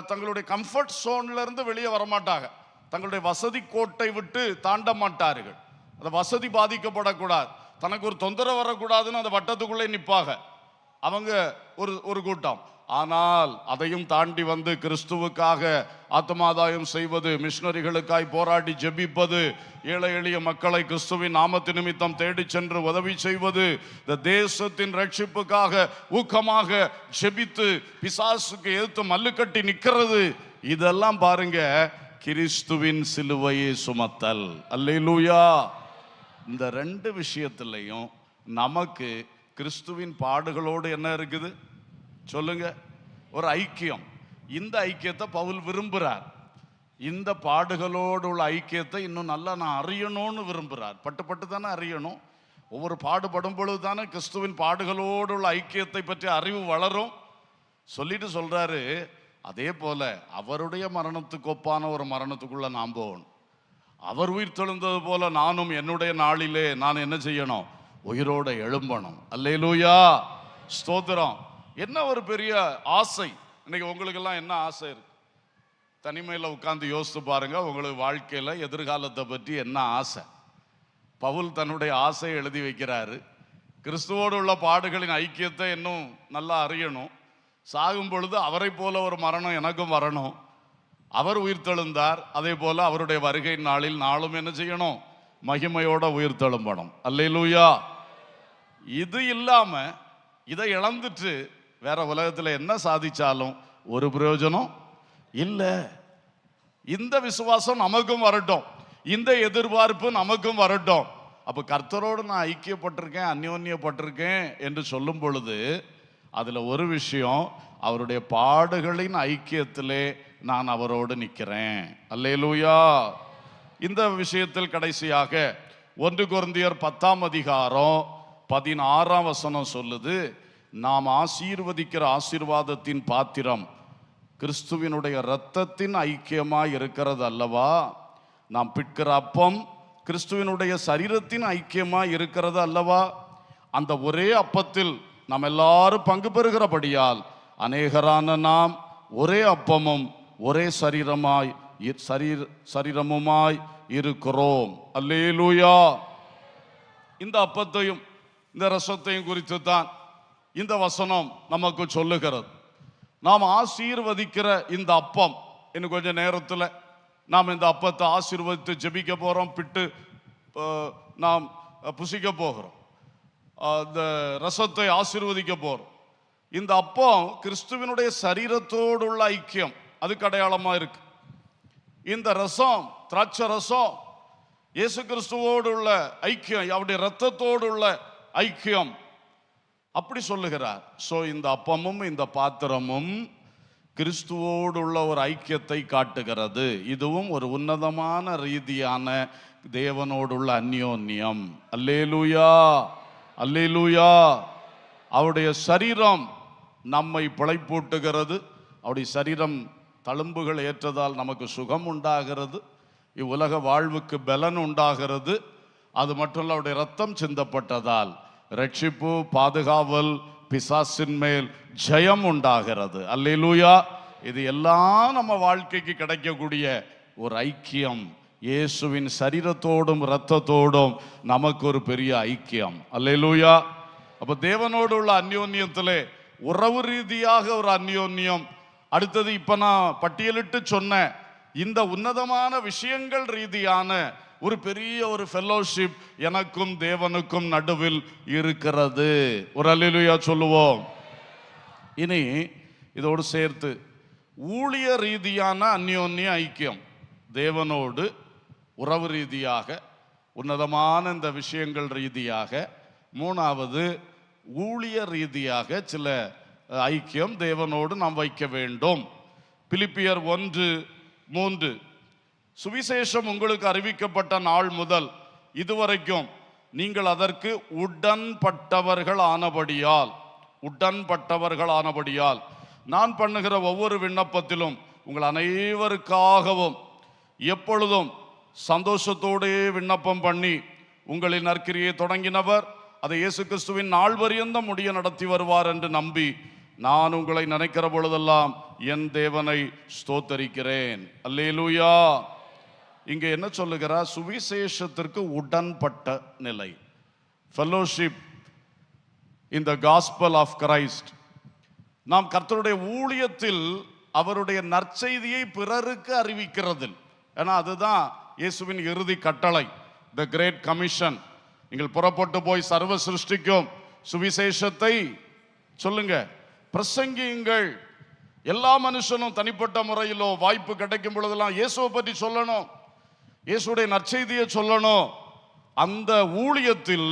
S1: தங்களுடைய கம்ஃபர்ட் சோன்ல இருந்து வெளியே வரமாட்டாங்க. தங்களுடைய வசதி கோட்டை விட்டு தாண்ட மாட்டார்கள். அந்த வசதி பாதிக்கப்படக்கூடாது, தனக்கு ஒரு தொந்தரவு வரக்கூடாதுன்னு அந்த வட்டத்துக்குள்ளே நிற்பாங்க அவங்க ஒரு கூட்டம். ஆனால் அதையும் தாண்டி வந்து கிறிஸ்துவுக்காக ஆத்மாதாயம் செய்வது, மிஷனரிகளுக்காய் போராடி ஜெபிப்பது, ஏழை எளிய மக்களை கிறிஸ்துவின் நாமத்து நிமித்தம் தேடி சென்று உதவி செய்வது, இந்த தேசத்தின் ரட்சிப்புக்காக ஊக்கமாக ஜெபித்து பிசாசுக்கு எதிர்த்து மல்லுக்கட்டி நிற்கிறது, இதெல்லாம் பாருங்க கிறிஸ்துவின் சிலுவையை சுமத்தல். அல்லேலூயா. இந்த ரெண்டு விஷயத்திலையும் நமக்கு கிறிஸ்துவின் பாடுகளோடு என்ன இருக்குது சொல்லுங்க? ஒரு ஐக்கியம். இந்த ஐக்கியத்தை பவுல் விரும்புகிறார். இந்த பாடுகளோடு உள்ள ஐக்கியத்தை இன்னும் நல்லா நான் அறியணும்னு விரும்புகிறார். பட்டு தானே அறியணும். ஒவ்வொரு பாடுபடும் பொழுது தானே கிறிஸ்துவின் பாடுகளோடு உள்ள ஐக்கியத்தை பற்றி அறிவு வளரும். சொல்லிட்டு சொல்றாரு, அதே போல அவருடைய மரணத்துக்கு ஒப்பான ஒரு மரணத்துக்குள்ள நாம் போகணும். அவர் உயிர் தெழுந்தது போல நானும் என்னுடைய நாளிலே நான் என்ன செய்யணும்? உயிரோட எழும்பணும். அல்லேலூயா, ஸ்தோத்திரம். என்ன ஒரு பெரிய ஆசை இன்னைக்கு உங்களுக்கெல்லாம். என்ன ஆசை இருக்கு? தனிமையில் உட்கார்ந்து யோசித்து பாருங்க, உங்களுக்கு வாழ்க்கையில் எதிர்காலத்தை பற்றி என்ன ஆசை. பவுல் தன்னுடைய ஆசையை எழுதி வைக்கிறாரு. கிறிஸ்துவோடு உள்ள பாடுகளின் ஐக்கியத்தை இன்னும் நல்லா அறியணும். சாகும் பொழுது அவரை போல ஒரு மரணம் எனக்கும் வரணும். அவர் உயிர்த்தெழுந்தார், அதே போல அவருடைய வருகை நாளில் நாளும் என்ன செய்யணும்? மகிமையோட உயிர்த்தெழும்பணும். அல்லேலூயா. இது இல்லாம இதை இழந்துட்டு வேற உலகத்தில் என்ன சாதிச்சாலும் ஒரு பிரயோஜனம் இல்லை. இந்த விசுவாசம் நமக்கும் வரட்டும், இந்த எதிர்பார்ப்பு நமக்கும் வரட்டும். அப்ப கர்த்தரோடு நான் ஐக்கியப்பட்டிருக்கேன், அந்யோன்யப்பட்டிருக்கேன் என்று சொல்லும் பொழுது அதுல ஒரு விஷயம், அவருடைய பாடுகளின் ஐக்கியத்திலே நான் அவரோடு நிற்கிறேன். அல்லேலூயா. இந்த விஷயத்தில் கடைசியாக 1 கொரிந்தியர் 10:16 சொல்லுது, நாம் ஆசீர்வதிக்கிற ஆசீர்வாதத்தின் பாத்திரம் கிறிஸ்துவினுடைய இரத்தத்தின் ஐக்கியமாய் இருக்கிறது அல்லவா? நாம் பிட்கிற அப்பம் கிறிஸ்துவினுடைய சரீரத்தின் ஐக்கியமாய் இருக்கிறது அல்லவா? அந்த ஒரே அப்பத்தில் நாம் எல்லாரும் பங்கு பெறுகிறபடியால் அநேகரான நாம் ஒரே அப்பமும் ஒரே சரீரமுமாய் இருக்கிறோம். அல்லேலூயா. இந்த அப்பத்தையும் இந்த ரசத்தையும் குறித்து தான் இந்த வசனம் நமக்கு சொல்லுகிறது. நாம் ஆசீர்வதிக்கிற இந்த அப்பம், இன்னும் கொஞ்சம் நேரத்தில் நாம் இந்த அப்பத்தை ஆசீர்வதித்து ஜெபிக்க போகிறோம், பிட்டு நாம் புசிக்க போகிறோம், இந்த ரசத்தை ஆசீர்வதிக்க போகிறோம். இந்த அப்பம் கிறிஸ்துவினுடைய சரீரத்தோடு உள்ள ஐக்கியம், அதுக்கு அடையாளமாக இருக்கு. இந்த ரசம், திராட்சை ரசம், இயேசு கிறிஸ்துவோடு உள்ள ஐக்கியம், அவருடைய இரத்தத்தோடு உள்ள ஐக்கியம், அப்படி சொல்லுகிறார். ஸோ இந்த அப்பமும் இந்த பாத்திரமும் கிறிஸ்துவோடு உள்ள ஒரு ஐக்கியத்தை காட்டுகிறது. இதுவும் ஒரு உன்னதமான ரீதியான தேவனோடு உள்ள அந்யோன்யம். அல்லேலூயா, அல்லேலூயா. அவருடைய சரீரம் நம்மை பிழைப்பூட்டுகிறது. அவருடைய சரீரம் தழும்புகள் ஏற்றதால் நமக்கு சுகம் உண்டாகிறது, இவ்வுலக வாழ்வுக்கு பலன் உண்டாகிறது. அது மட்டும் இல்ல, அவருடைய ரத்தம் சிந்தப்பட்டதால் ரட்சிப்பு, பாதுகாவல், பிசாசின் மேல் ஜெயம் உண்டாகிறது. அல்லேலூயா. இது எல்லாம் நம்ம வாழ்க்கைக்கு கிடைக்கக்கூடிய ஒரு ஐக்கியம். இயேசுவின் சரீரத்தோடும் இரத்தத்தோடும் நமக்கு ஒரு பெரிய ஐக்கியம். அல்லேலூயா. அப்ப தேவனோடு உள்ள அந்யோன்யத்திலே உறவு ரீதியாக ஒரு அந்யோன்யம். அடுத்தது இப்ப நான் பட்டியலிட்டு சொன்ன இந்த உன்னதமான விஷயங்கள் ரீதியான ஒரு பெரிய ஒரு ஃபெல்லோஷிப் எனக்கும் தேவனுக்கும் நடுவில் இருக்கிறது. ஒரு அல்லேலூயா சொல்லுவோம். இனி இதோடு சேர்த்து ஊழிய ரீதியான அந்யோன்ய ஐக்கியம், தேவனோடு உறவு ரீதியாக உன்னதமான இந்த விஷயங்கள் ரீதியாக. மூணாவது ஊழிய ரீதியாக சில ஐக்கியம் தேவனோடு நாம் வைக்க வேண்டும். பிலிப்பியர் 1:3, சுவிசேஷம் உங்களுக்கு அறிவிக்கப்பட்ட நாள் முதல் இதுவரைக்கும் நீங்கள் அதற்கு உடன்பட்டவர்கள் ஆனபடியால் நான் பண்ணுகிற ஒவ்வொரு விண்ணப்பத்திலும் உங்கள் அனைவருக்காகவும் எப்பொழுதும் சந்தோஷத்தோடே விண்ணப்பம் பண்ணி உங்களின் நற்கிரியை தொடங்கினவர் அதை இயேசு கிறிஸ்துவின் நாள் பரியந்தம் முடிய நடத்தி வருவார் என்று நம்பி நான் உங்களை நினைக்கிற பொழுதெல்லாம் என் தேவனை ஸ்தோத்தரிக்கிறேன். அல்லேலூயா. இங்கே என்ன சொல்லுகிறார்? சுவிசேஷத்திற்கு உடன்பட்ட நிலை, fellowship in the gospel of Christ. நாம் கர்த்தருடைய ஊழியத்தில் அவருடைய நற்செய்தியை பிறருக்கு அறிவிக்கிறதில், ஏன்னா அதுதான் இயேசுவின் இறுதி கட்டளை, தி கிரேட் கமிஷன். நீங்கள் புறப்பட்டு போய் சர்வ சிருஷ்டிக்கும் சுவிசேஷத்தை சொல்லுங்க, பிரசங்கியுங்கள். எல்லா மனுஷனும் தனிப்பட்ட முறையிலோ வாய்ப்பு கிடைக்கும் பொழுதெல்லாம் இயேசுவை பற்றி சொல்லணும், இயேசுடைய நற்செய்தியை சொல்லணும். அந்த ஊழியத்தில்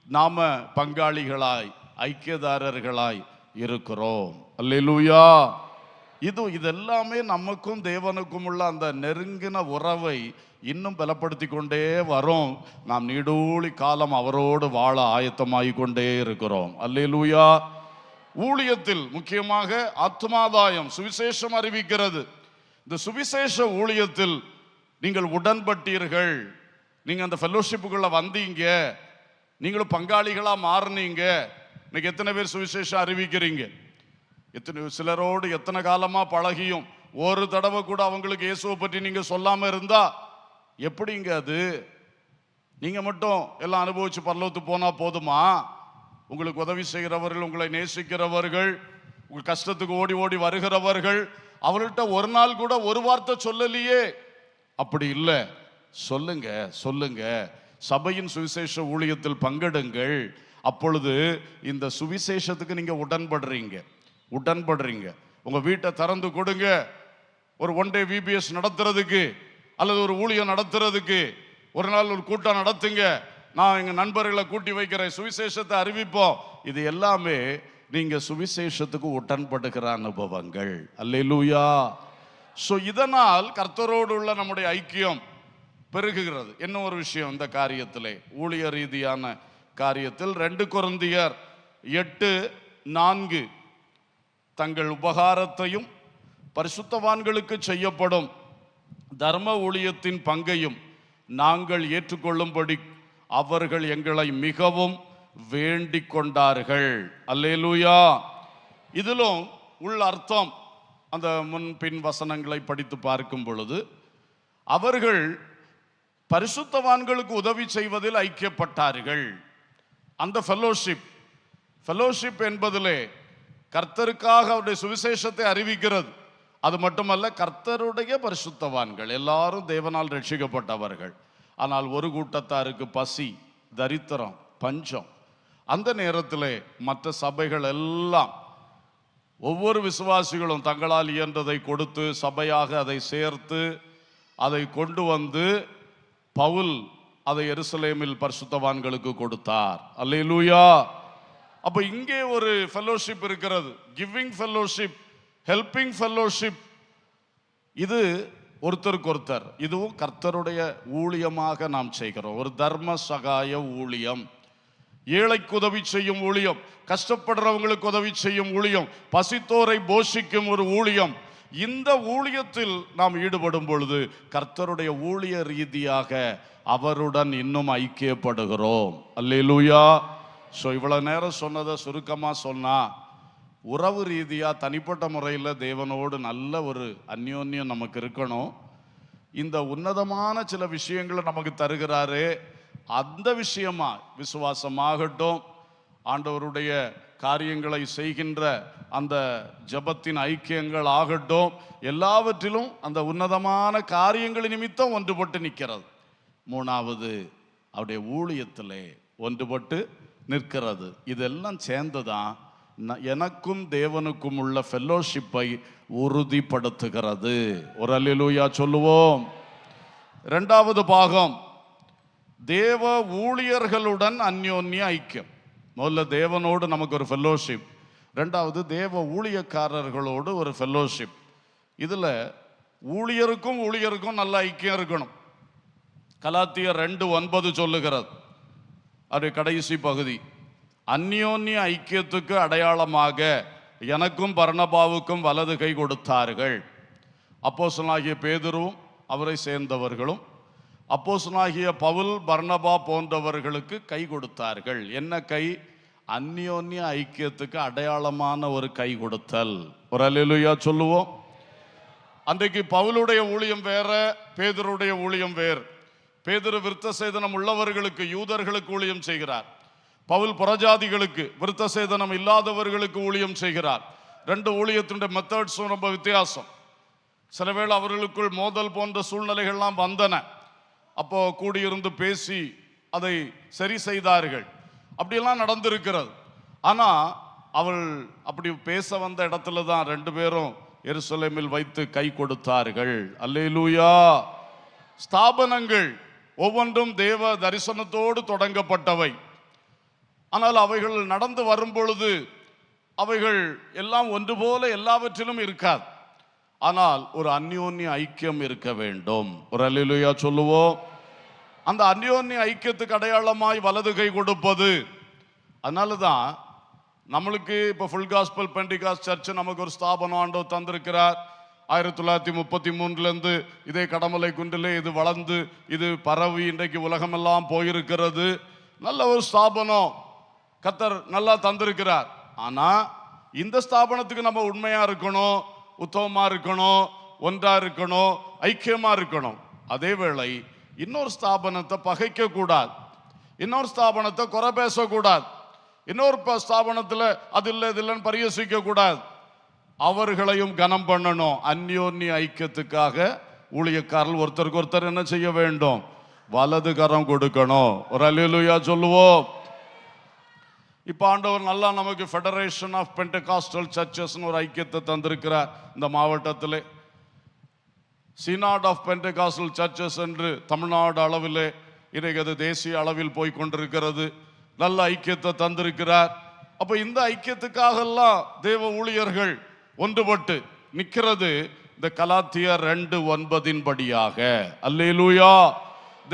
S1: நாம பங்காளிகளாய், ஐக்கியதாரர்களாய் இருக்கிறோம். அல்லேலூயா. இதெல்லாமே நமக்கும் தேவனுக்கும் உள்ள அந்த நெருங்கின உறவை இன்னும் பலப்படுத்தி கொண்டே வரும். நாம் நீடூழி காலம் அவரோடு வாழ ஆயத்தமாகி கொண்டே இருக்கிறோம். அல்லேலூயா. ஊழியத்தில் முக்கியமாக ஆத்மாதாயம், சுவிசேஷம் அறிவிக்கிறது. இந்த சுவிசேஷ ஊழியத்தில் நீங்கள் உடன்பட்டீர்கள், நீங்க அந்த ஃபெல்லோஷிப்புக்குள்ள வந்தீங்க, நீங்களும் பங்காளிகளா மாறினீங்க. இன்னைக்கு எத்தனை பேர் சுவிசேஷம் அறிவிக்கிறீங்க? சிலரோடு எத்தனை காலமா பழகியும் ஒரு தடவை கூட அவங்களுக்கு இயேசுவை பற்றி நீங்க சொல்லாம இருந்தா எப்படிங்க அது? நீங்க மட்டும் எல்லாம் அனுபவிச்சு பரலோகத்து போனா போதுமா? உங்களுக்கு உதவி செய்கிறவர்கள், உங்களை நேசிக்கிறவர்கள், உங்கள் கஷ்டத்துக்கு ஓடி ஓடி வருகிறவர்கள், அவர்கள்ட்ட ஒரு நாள் கூட ஒரு வார்த்தை சொல்லலையே. அப்படி இல்லை, சொல்லுங்க சொல்லுங்க. சபையின் சுவிசேஷ ஊழியத்தில் பங்கெடுங்கள். அப்பொழுது இந்த சுவிசேஷத்துக்கு நீங்க உடன்படுறீங்க. உங்க வீட்டை திறந்து கொடுங்க. ஒரு ஒன் டே VBS நடத்துறதுக்கு அல்லது ஒரு ஊழியம் நடத்துறதுக்கு ஒரு நாள் ஒரு கூட்டம் நடத்துங்க. நான் எங்க நண்பர்களை கூட்டி வைக்கிறேன், சுவிசேஷத்தை அறிவிப்போம். இது எல்லாமே நீங்க சுவிசேஷத்துக்கு உடன்படுகிற அனுபவங்கள். அல்லேலூயா. ஸோ இதனால் கர்த்தரோடு உள்ள நம்முடைய ஐக்கியம் பெருகுகிறது. என்ன ஒரு விஷயம் இந்த காரியத்திலே, ஊழிய ரீதியான காரியத்தில் 2 கொரிந்தியர் 8:4 தங்கள் உபகாரத்தையும் பரிசுத்தவான்களுக்கு செய்யப்படும் தர்ம ஊழியத்தின் பங்கையும் நாங்கள் ஏற்றுக்கொள்ளும்படி அவர்கள் எங்களை மிகவும் வேண்டிக் கொண்டார்கள். அல்லேலூயா. இதிலும் உள்ள அர்த்தம் அந்த முன்பின் வசனங்களை படித்து பார்க்கும் பொழுது, அவர்கள் பரிசுத்தவான்களுக்கு உதவி செய்வதில் ஐக்கியப்பட்டார்கள். அந்த ஃபெலோஷிப் என்பதிலே கர்த்தருக்காக அவருடைய சுவிசேஷத்தை அறிவிக்கிறது. அது மட்டுமல்ல, கர்த்தருடைய பரிசுத்தவான்கள் எல்லாரும் தேவனால் ரட்சிக்கப்பட்டவர்கள். ஆனால் ஒரு கூட்டத்தாருக்கு பசி, தரித்திரம், பஞ்சம். அந்த நேரத்திலே மற்ற சபைகள் எல்லாம் ஒவ்வொரு விசுவாசிகளும் தங்களால் இயன்றதை கொடுத்து சபையாக அதை சேர்த்து அதை கொண்டு வந்து பவுல் அதை எருசலேமில் பரிசுத்தவான்களுக்கு கொடுத்தார். அல்லேலூயா. அப்ப இங்கே ஒரு ஃபெலோஷிப் இருக்கிறது, கிவிங் ஃபெலோஷிப், ஹெல்பிங் ஃபெலோஷிப். இது ஒருத்தருக்கு ஒருத்தர், இதுவும் கர்த்தருடைய ஊழியமாக நாம் செய்கிறோம். ஒரு தர்ம சகாய ஊழியம், ஏழைக்கு உதவி செய்யும் ஊழியம், கஷ்டப்படுறவங்களுக்கு உதவி செய்யும் ஊழியம், பசித்தோரை போஷிக்கும் ஒரு ஊழியம். இந்த ஊழியத்தில் நாம் ஈடுபடும் பொழுது கர்த்தருடைய ஊழிய ரீதியாக அவருடன் இன்னும் ஐக்கியப்படுகிறோம். அல்லேலூயா. ஸோ இவ்வளவு நேரம் சொன்னதை சுருக்கமா சொன்னா, உறவு ரீதியா தனிப்பட்ட முறையில் தேவனோடு நல்ல ஒரு அந்யோன்யம் நமக்கு இருக்கணும். இந்த உன்னதமான சில விஷயங்களை நமக்கு தருகிறாரு. அந்த விஷயமா விசுவாசமாகட்டும், ஆண்டவருடைய காரியங்களை செய்கின்ற அந்த ஜபத்தின் ஐக்கியங்கள் ஆகட்டும், எல்லாவற்றிலும் அந்த உன்னதமான காரியங்கள் நிமித்தம் ஒன்றுபட்டு நிற்கிறது. 3வது அவருடைய ஊழியத்திலே ஒன்றுபட்டு நிற்கிறது. இதெல்லாம் சேர்ந்துதான் எனக்கும் தேவனுக்கும் உள்ள ஃபெல்லோஷிப்பை உறுதிப்படுத்துகிறது. ஒரு அல்லேலூயா சொல்லுவோம். 2வது பாகம், தேவ ஊழியர்களுடன் அந்யோன்ய ஐக்கியம். முதல்ல தேவனோடு நமக்கு ஒரு ஃபெல்லோஷிப், 2வது தேவ ஊழியக்காரர்களோடு ஒரு ஃபெல்லோஷிப். இதில் ஊழியருக்கும் நல்ல ஐக்கியம் இருக்கணும். கலாத்தியர் 2:9 சொல்லுகிறது, அது கடைசி பகுதி, அந்யோன்ய ஐக்கியத்துக்கு அடையாளமாக எனக்கும் பர்னபாவுக்கும் வலது கை கொடுத்தார்கள். அப்போஸ்தலனாகிய பேதுருவும் அவரை சேர்ந்தவர்களும் அப்போஸ்தலனாகிய பவுல், பர்னபா போன்றவர்களுக்கு கை கொடுத்தார்கள். என்ன கை? அந்யோன்ய ஐக்கியத்துக்கு அடையாளமான ஒரு கை கொடுத்தல். ஒரு அல்லேலூயா சொல்லுவோம். அன்றைக்கு பவுலுடைய ஊழியம் வேற, பேதுருடைய ஊழியம் வேறு. பேதுரு விருத்த சேதனம் உள்ளவர்களுக்கு, யூதர்களுக்கு ஊழியம் செய்கிறார். பவுல் புறஜாதிகளுக்கு, விருத்த சேதனம் இல்லாதவர்களுக்கு ஊழியம் செய்கிறார். 2 ஊழியத்தினுடைய மெத்தட்ஸும் ரொம்ப வித்தியாசம். சில வேளை அவர்களுக்குள் மோதல் போன்ற சூழ்நிலைகள்லாம் வந்தன. அப்போ கூடியிருந்து பேசி அதை சரி செய்தார்கள். அப்படியெல்லாம் நடந்திருக்கிறது. ஆனா அவள் அப்படி பேச வந்த இடத்துல தான் 2 பேரும் எருசலேமில் வைத்து கை கொடுத்தார்கள். அல்லேலூயா. ஸ்தாபனங்கள் ஒவ்வொன்றும் தேவ தரிசனத்தோடு தொடங்கப்பட்டவை. ஆனால் அவைகள் நடந்து வரும் பொழுது அவைகள் எல்லாம் ஒன்று போல எல்லாவற்றிலும் இருக்காது. ஆனால் ஒரு அந்யோன்ய ஐக்கியம் இருக்க வேண்டும். ஒரு அல்லேலூயா சொல்லுவோம். அந்த அந்யோன்ய ஐக்கியத்துக்கு அடையாளமாய் வலது கை கொடுப்பது. அதனால தான் நம்மளுக்கு இப்போ ஃபுல் காஸ்பல் பெண்டிகாஸ்ட் சர்ச் நமக்கு ஒரு ஸ்தாபனம் ஆண்டவர் தந்திருக்கிறார். 1933 இதே கடமலை குன்றிலே இது வளர்ந்து இது பரவி இன்றைக்கு உலகமெல்லாம் போயிருக்கிறது. நல்ல ஒரு ஸ்தாபனம் கர்த்தர் நல்லா தந்திருக்கிறார். ஆனா இந்த ஸ்தாபனத்துக்கு நம்ம உண்மையா இருக்கணும், உத்தமமா இருக்கணும், ஒன்றா இருக்கணும், ஐக்கியமா இருக்கணும். அதே வேளை இன்னொரு ஸ்தாபனத்தை பகைக்க கூடாது, இன்னொரு ஸ்தாபனத்தை குறை பேசக்கூடாது, இன்னொரு ஸ்தாபனத்தில் அது இல்லை இது இல்லைன்னு பரிகசிக்க கூடாது. அவர்களையும் கனம் பண்ணணும். அந்யோன்ய ஐக்கியத்துக்காக ஊழியக்காரர்கள் ஒருத்தருக்கு ஒருத்தர் என்ன செய்ய வேண்டும்? வலது கரம் கொடுக்கணும். ஒரு அல்லேலூயா சொல்லுவோம். இப்போ ஆண்டவர் நல்லா நமக்கு ஃபெடரேஷன் ஆஃப் பெண்டகாஸ்டல் சர்ச்சஸ்னு ஒரு ஐக்கியத்தை தந்திருக்கிறார். இந்த மாவட்டத்தில் சினாட் ஆஃப் பெண்டகாஸ்டல் சர்ச்சஸ் என்று தமிழ்நாடு அளவிலே இன்றைக்கு அது தேசிய அளவில் போய் கொண்டிருக்கிறது. நல்ல ஐக்கியத்தை தந்திருக்கிறார். அப்போ இந்த ஐக்கியத்துக்காகலாம் தேவ ஊழியர்கள் ஒன்றுபட்டு நிற்கிறது இந்த கலாத்தியர் 2:9 படியாக. அல்லேலூயா.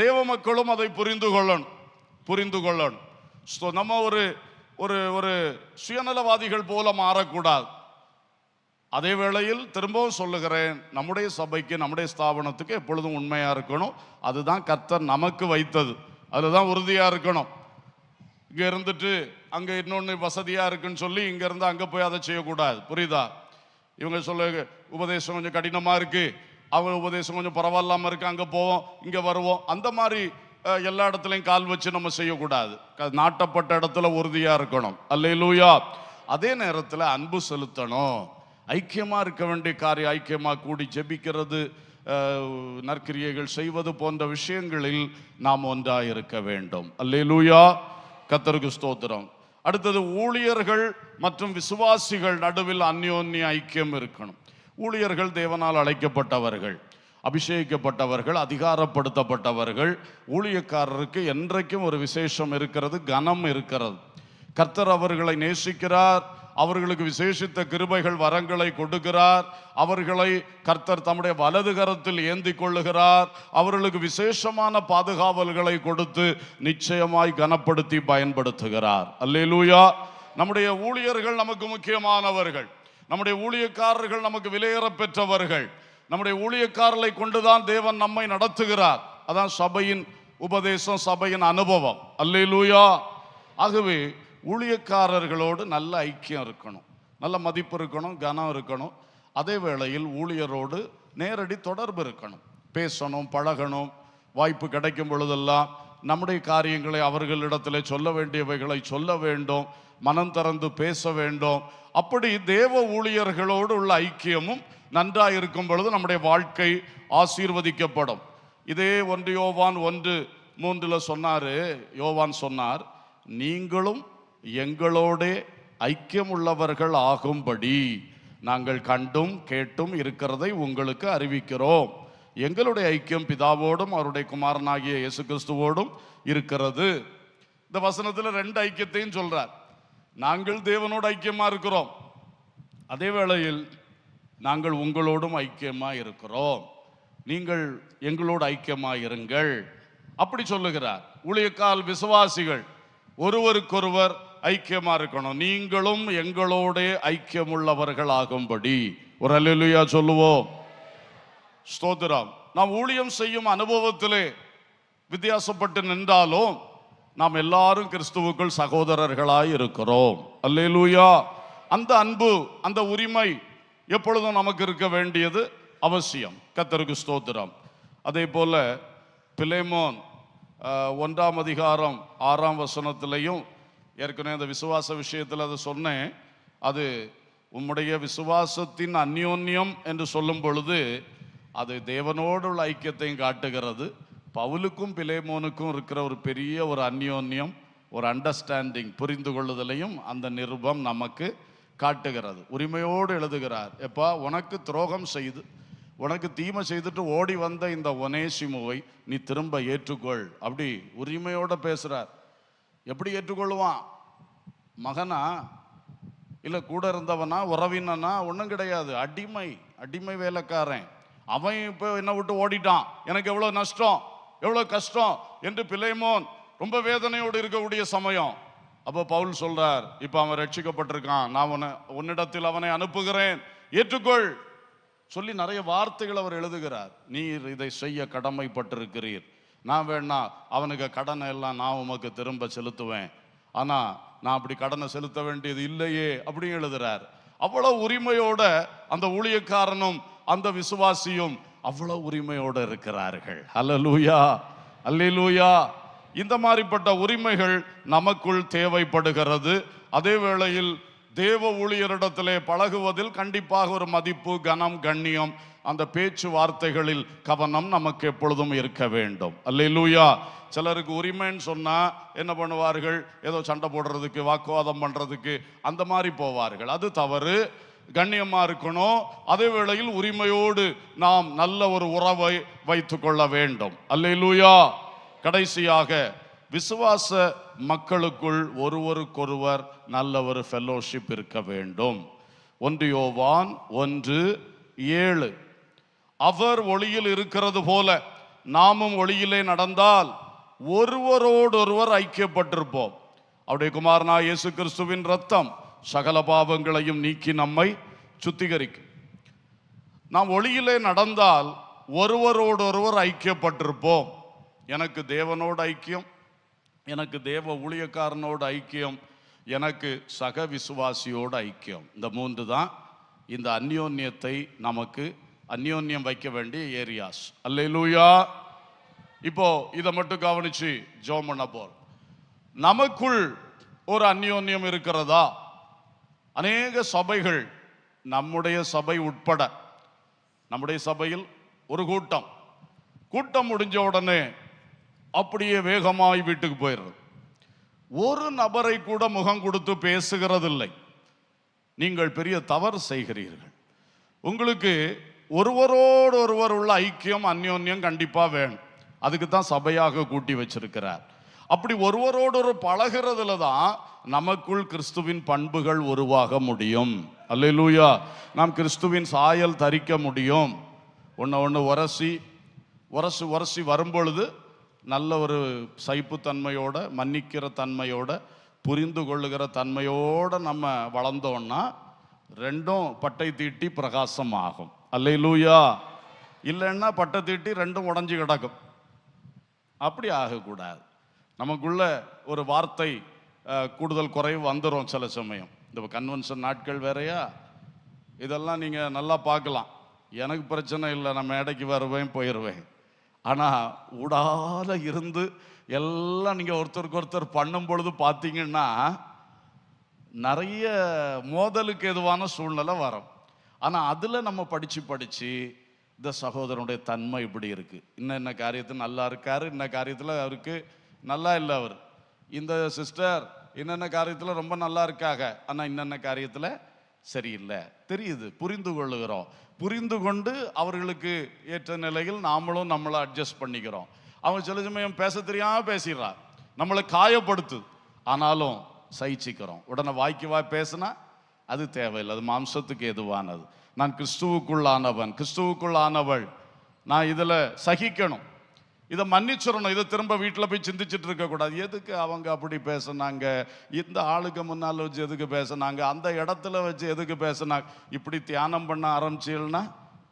S1: தேவ மக்களும் அதை புரிந்து கொள்ளணும். நம்ம ஒரு ஒரு ஒரு சுயநலவாதிகள் போல மாறக்கூடாது. அதே வேளையில் திரும்பவும் சொல்லுகிறேன், நம்முடைய சபைக்கு நம்முடைய ஸ்தாபனத்துக்கு எப்பொழுதும் உண்மையா இருக்கணும். அதுதான் கர்த்தர் நமக்கு வைத்தது, அதுதான் உறுதியா இருக்கணும். இங்க இருந்துட்டு அங்க இன்னொன்னு வசதியா இருக்குன்னு சொல்லி இங்க இருந்து அங்க போய் அதை செய்யக்கூடாது. புரியுதா? இவங்க சொல்ல உபதேசம் கொஞ்சம் கடினமா இருக்கு, அவங்க உபதேசம் கொஞ்சம் பரவாயில்லாம இருக்கு, அங்க போவோம் இங்க வருவோம், அந்த மாதிரி எல்லா இடத்துலையும் கால் வச்சு நம்ம செய்யக்கூடாது. நாட்டப்பட்ட இடத்துல உறுதியா இருக்கணும். அல்லேலூயா. அதே நேரத்தில் அன்பு செலுத்தணும். ஐக்கியமா இருக்க வேண்டிய காரியம், ஐக்கியமா கூடி ஜெபிக்கிறது, நற்கிரியைகள் செய்வது போன்ற விஷயங்களில் நாம் ஒன்றாக இருக்க வேண்டும். அல்லேலூயா. கர்த்தருக்கு ஸ்தோத்திரம். அடுத்தது, ஊழியர்கள் மற்றும் விசுவாசிகள் நடுவில் அந்யோன்ய ஐக்கியம் இருக்கணும். ஊழியர்கள் தேவனால் அழைக்கப்பட்டவர்கள், அபிஷேகிக்கப்பட்டவர்கள், அதிகாரப்படுத்தப்பட்டவர்கள். ஊழியக்காரருக்கு என்றைக்கும் ஒரு விசேஷம் இருக்கிறது, கனம் இருக்கிறது. கர்த்தர் அவர்களை நேசிக்கிறார், அவர்களுக்கு விசேஷித்த கிருபைகள் வரங்களை கொடுக்கிறார், அவர்களை கர்த்தர் தம்முடைய வலது கரத்தில் ஏந்தி கொள்ளுகிறார், அவர்களுக்கு விசேஷமான பாதுகாவல்களை கொடுத்து நிச்சயமாய் கனப்படுத்தி பயன்படுத்துகிறார். அல்லேலூயா. நம்முடைய ஊழியர்கள் நமக்கு முக்கியமானவர்கள், நம்முடைய ஊழியக்காரர்கள் நமக்கு விலையேற பெற்றவர்கள். நம்முடைய ஊழியக்காரர்களை கொண்டுதான் தேவன் நம்மை நடத்துகிறார். அதான் சபையின் உபதேசம், சபையின் அனுபவம். அல்லேலூயா. ஆகவே ஊழியக்காரர்களோடு நல்ல ஐக்கியம் இருக்கணும், நல்ல மதிப்பு இருக்கணும், கனம் இருக்கணும். அதே வேளையில் ஊழியரோடு நேரடி தொடர்பு இருக்கணும், பேசணும், பழகணும். வாய்ப்பு கிடைக்கும் பொழுதெல்லாம் நம்முடைய காரியங்களை அவர்களிடத்தில் சொல்ல வேண்டியவைகளை சொல்ல வேண்டும், மனம் திறந்து பேச வேண்டும். அப்படி தேவ ஊழியர்களோடு உள்ள ஐக்கியமும் நன்றாக இருக்கும் பொழுது நம்முடைய வாழ்க்கை ஆசீர்வதிக்கப்படும். இதே 1 யோவான் 1:3 சொன்னாரு. யோவான் சொன்னார், நீங்களும் எங்களோட ஐக்கியம் உள்ளவர்கள் ஆகும்படி நாங்கள் கண்டும் கேட்டும் இருக்கிறதை உங்களுக்கு அறிவிக்கிறோம். எங்களுடைய ஐக்கியம் பிதாவோடும் அவருடைய குமாரனாகிய இயேசு கிறிஸ்துவோடும் இருக்கிறது. இந்த வசனத்தில் 2 ஐக்கியத்தையும் சொல்றார். நாங்கள் தேவனோடு ஐக்கியமா இருக்கிறோம், அதே வேளையில் நாங்கள் உங்களோடும் ஐக்கியமா இருக்கிறோம், நீங்கள் எங்களோடு ஐக்கியமா இருங்கள், அப்படி சொல்லுகிறார். ஊழியக்கால் விசுவாசிகள் ஒருவருக்கொருவர் ஐக்கியமா இருக்கணும். நீங்களும் எங்களோட ஐக்கியமுள்ளவர்கள் ஆகும்படி ஒரு அல்லேலூயா சொல்லுவோம். ஸ்தோத்திரம். நாம் ஊழியம் செய்யும் அனுபவத்திலே வித்தியாசப்பட்டு நின்றாலும் நாம் எல்லாரும் கிறிஸ்துவுக்குள் சகோதரர்களாய் இருக்கிறோம். அல்லேலூயா. அந்த அன்பு, அந்த உரிமை எப்பொழுதும் நமக்கு இருக்க வேண்டியது அவசியம். கர்த்தருக்கு ஸ்தோத்திரம். அதே போல பிலேமோன் 1ஆம் அதிகாரம் 6ஆம் வசனத்திலையும் ஏற்கனவே அந்த விசுவாச விஷயத்தில் அதை சொன்னேன். அது உம்முடைய விசுவாசத்தின் அந்யோன்யம் என்று சொல்லும் பொழுது அது தேவனோடு உள்ள ஐக்கியத்தையும் காட்டுகிறது. பவுலுக்கும் பிலேமோனுக்கும் இருக்கிற ஒரு பெரிய ஒரு அந்யோன்யம், ஒரு அண்டர்ஸ்டாண்டிங், புரிந்து கொள்ளுதலையும் அந்த நிருபம் நமக்கு காட்டுகிறது. உரிமையோடு எழுதுகிறார். எப்பா, உனக்கு துரோகம் செய்து உனக்கு தீமை செய்துட்டு ஓடி வந்த இந்த ஒனேசிமுவை நீ திரும்ப ஏற்றுக்கொள். அப்படி உரிமையோட பேசுறார். எப்படி ஏற்றுக்கொள்வான்? மகனா இல்லை கூட இருந்தவனா, உறவினனா? ஒன்றும் கிடையாது. அடிமை வேலைக்காரன். அவன் இப்போ என்னை விட்டு ஓடிட்டான், எனக்கு எவ்வளோ நஷ்டம், எவ்வளோ கஷ்டம் என்று பிலேமோன் ரொம்ப வேதனையோடு இருக்கக்கூடிய சமயம். அப்போ பவுல் சொல்றார், இப்போ அவன் ரட்சிக்கப்பட்டிருக்கான், நான் உன்னிடத்தில் அவனை அனுப்புகிறேன், ஏற்றுக்கொள் சொல்லி நிறைய வார்த்தைகள் அவர் எழுதுகிறார். நீர் இதை செய்ய கடமைப்பட்டிருக்கிறீர், நான் வேணா அவனுக்கு கடனை எல்லாம் நான் உமக்கு திரும்ப செலுத்துவேன், ஆனா நான் அப்படி கடனை செலுத்த வேண்டியது இல்லையே அப்படின்னு எழுதுறார். அவ்வளவு உரிமையோட அந்த ஊழியக்காரனும் அந்த விசுவாசியும் அவ்வளவு உரிமையோடு இருக்கிறார்கள். அல்லேலூயா, அல்லேலூயா. இந்த மாதிரிப்பட்ட உரிமைகள் நமக்குள் தேவைப்படுகிறது. அதே வேளையில் தேவ ஊழியரிடத்திலே பழகுவதில் கண்டிப்பாக ஒரு மதிப்பு, கனம், கண்ணியம், அந்த பேச்சு வார்த்தைகளில் கவனம் நமக்கு எப்பொழுதும் இருக்க வேண்டும். அல்லேலூயா. சிலருக்கு உரிமைன்னு சொன்னா என்ன பண்ணுவார்கள்? ஏதோ சண்டை போடுறதுக்கு, வாக்குவாதம் பண்றதுக்கு அந்த மாதிரி போவார்கள். அது தவறு. கண்ணியமா இருக்கணும். அதே வேளையில் உரிமையோடு நாம் நல்ல ஒரு உறவை வைத்துக் கொள்ள வேண்டும். அல்லேலூயா. கடைசியாக விசுவாச மக்களுக்குள் ஒருவருக்கொருவர் நல்ல ஒரு ஃபெல்லோஷிப் இருக்க வேண்டும். 1 யோவான் 1:7 அவர் ஒளியில் இருக்கிறது போல நாமும் ஒளியிலே நடந்தால் ஒருவரோடொருவர் ஐக்கியப்பட்டிருப்போம். அவருடைய குமாரனா இயேசு கிறிஸ்துவின் ரத்தம் சகல பாவங்களையும் நீக்கி நம்மை சுத்திகரிக்கும். நாம் ஒளியிலே நடந்தால் ஒருவரோடொருவர் ஐக்கியப்பட்டிருப்போம். எனக்கு தேவனோடு ஐக்கியம், எனக்கு தேவ ஊழியக்காரனோடு ஐக்கியம், எனக்கு சக விசுவாசியோடு ஐக்கியம். இந்த மூன்று தான் இந்த அந்யோன்யத்தை நமக்கு அந்யோன்யம் வைக்க வேண்டிய ஏரியாஸ். அல்லேலூயா. இப்போ இதை மட்டும் கவனிச்சு ஜெபம் பண்ண போறோம். நமக்குள் ஒரு அந்யோன்யம் இருக்கிறதா? அநேக சபைகள், நம்முடைய சபை உட்பட, நம்முடைய சபையில் ஒரு கூட்டம் முடிஞ்ச உடனே அப்படியே வேகமாய் வீட்டுக்கு போயிடுறது. ஒரு நபரை கூட முகம் கொடுத்து பேசுகிறதில்லை. நீங்கள் பெரிய தவறு செய்கிறீர்கள். உங்களுக்கு ஒருவரோடு ஒருவர் உள்ள ஐக்கியம், அந்யோன்யம் கண்டிப்பா வேணும். அதுக்கு தான் சபையாக கூட்டி வச்சிருக்கிறார். அப்படி ஒருவரோடு ஒரு பழகிறதுல தான் நமக்குள் கிறிஸ்துவின் பண்புகள் உருவாக முடியும். அல்லேலூயா. நாம் கிறிஸ்துவின் சாயல் தரிக்க முடியும். ஒன்று உரசி வரும்பொழுது நல்ல ஒரு சகிப்புத்தன்மையோட, மன்னிக்கிற தன்மையோட, புரிந்து கொள்ளுகிற தன்மையோட நம்ம வளர்ந்தோம்னா ரெண்டும் பட்டை தீட்டி பிரகாசம் ஆகும். அல்லேலூயா. இல்லைன்னா பட்டை தீட்டி ரெண்டும் உடஞ்சி கிடக்கும். அப்படி ஆகக்கூடாது. நமக்குள்ள ஒரு வார்த்தை கூடுதல் குறைவு வந்துடும் சில சமயம். இந்த கன்வென்ஷன் நாட்கள் வேறையா, இதெல்லாம் நீங்கள் நல்லா பார்க்கலாம். எனக்கு பிரச்சனை இல்லை, நான் மேடைக்கு வருவேன் போயிடுவேன். ஆனால் ஊடால இருந்து எல்லாம் நீங்கள் ஒருத்தருக்கு ஒருத்தர் பண்ணும் பொழுது பார்த்தீங்கன்னா நிறைய மோதலுக்கு எதுவான சூழ்நிலை வரும். ஆனால் அதில் நம்ம படித்து இந்த சகோதரனுடைய தன்மை இப்படி இருக்குது, இன்ன காரியத்தில் நல்லா இருக்காரு, இன்ன காரியத்தில் அவருக்கு நல்லா இல்லை, அவர் இந்த சிஸ்டர் என்னென்ன காரியத்தில் ரொம்ப நல்லா இருக்காங்க, ஆனால் இன்னென்ன காரியத்தில் சரியில்லை தெரியுது. புரிந்து கொள்ளுகிறோம். புரிந்து கொண்டு அவர்களுக்கு ஏற்ற நிலையில் நாமளும் நம்மளை அட்ஜஸ்ட் பண்ணிக்கிறோம். அவங்க சில சமயம் பேச தெரியாமல் பேசிடுறார், நம்மளை காயப்படுத்து, ஆனாலும் சகிச்சிக்கிறோம். உடனே வாய் பேசினா அது தேவையில்லை, அது மாம்சத்துக்கு எதுவானது. நான் கிறிஸ்துவுக்குள்ளானவள், நான் இதில் சகிக்கணும், இதை மன்னிச்சிடணும். இதை திரும்ப வீட்டில் போய் சிந்திச்சுட்டு இருக்கக்கூடாது. எதுக்கு அவங்க அப்படி பேசினாங்க, இந்த ஆளுக்கு முன்னால் வச்சு எதுக்கு பேசினாங்க, அந்த இடத்துல வச்சு எதுக்கு பேசினாங்க, இப்படி தியானம் பண்ண ஆரம்பிச்சீங்கன்னா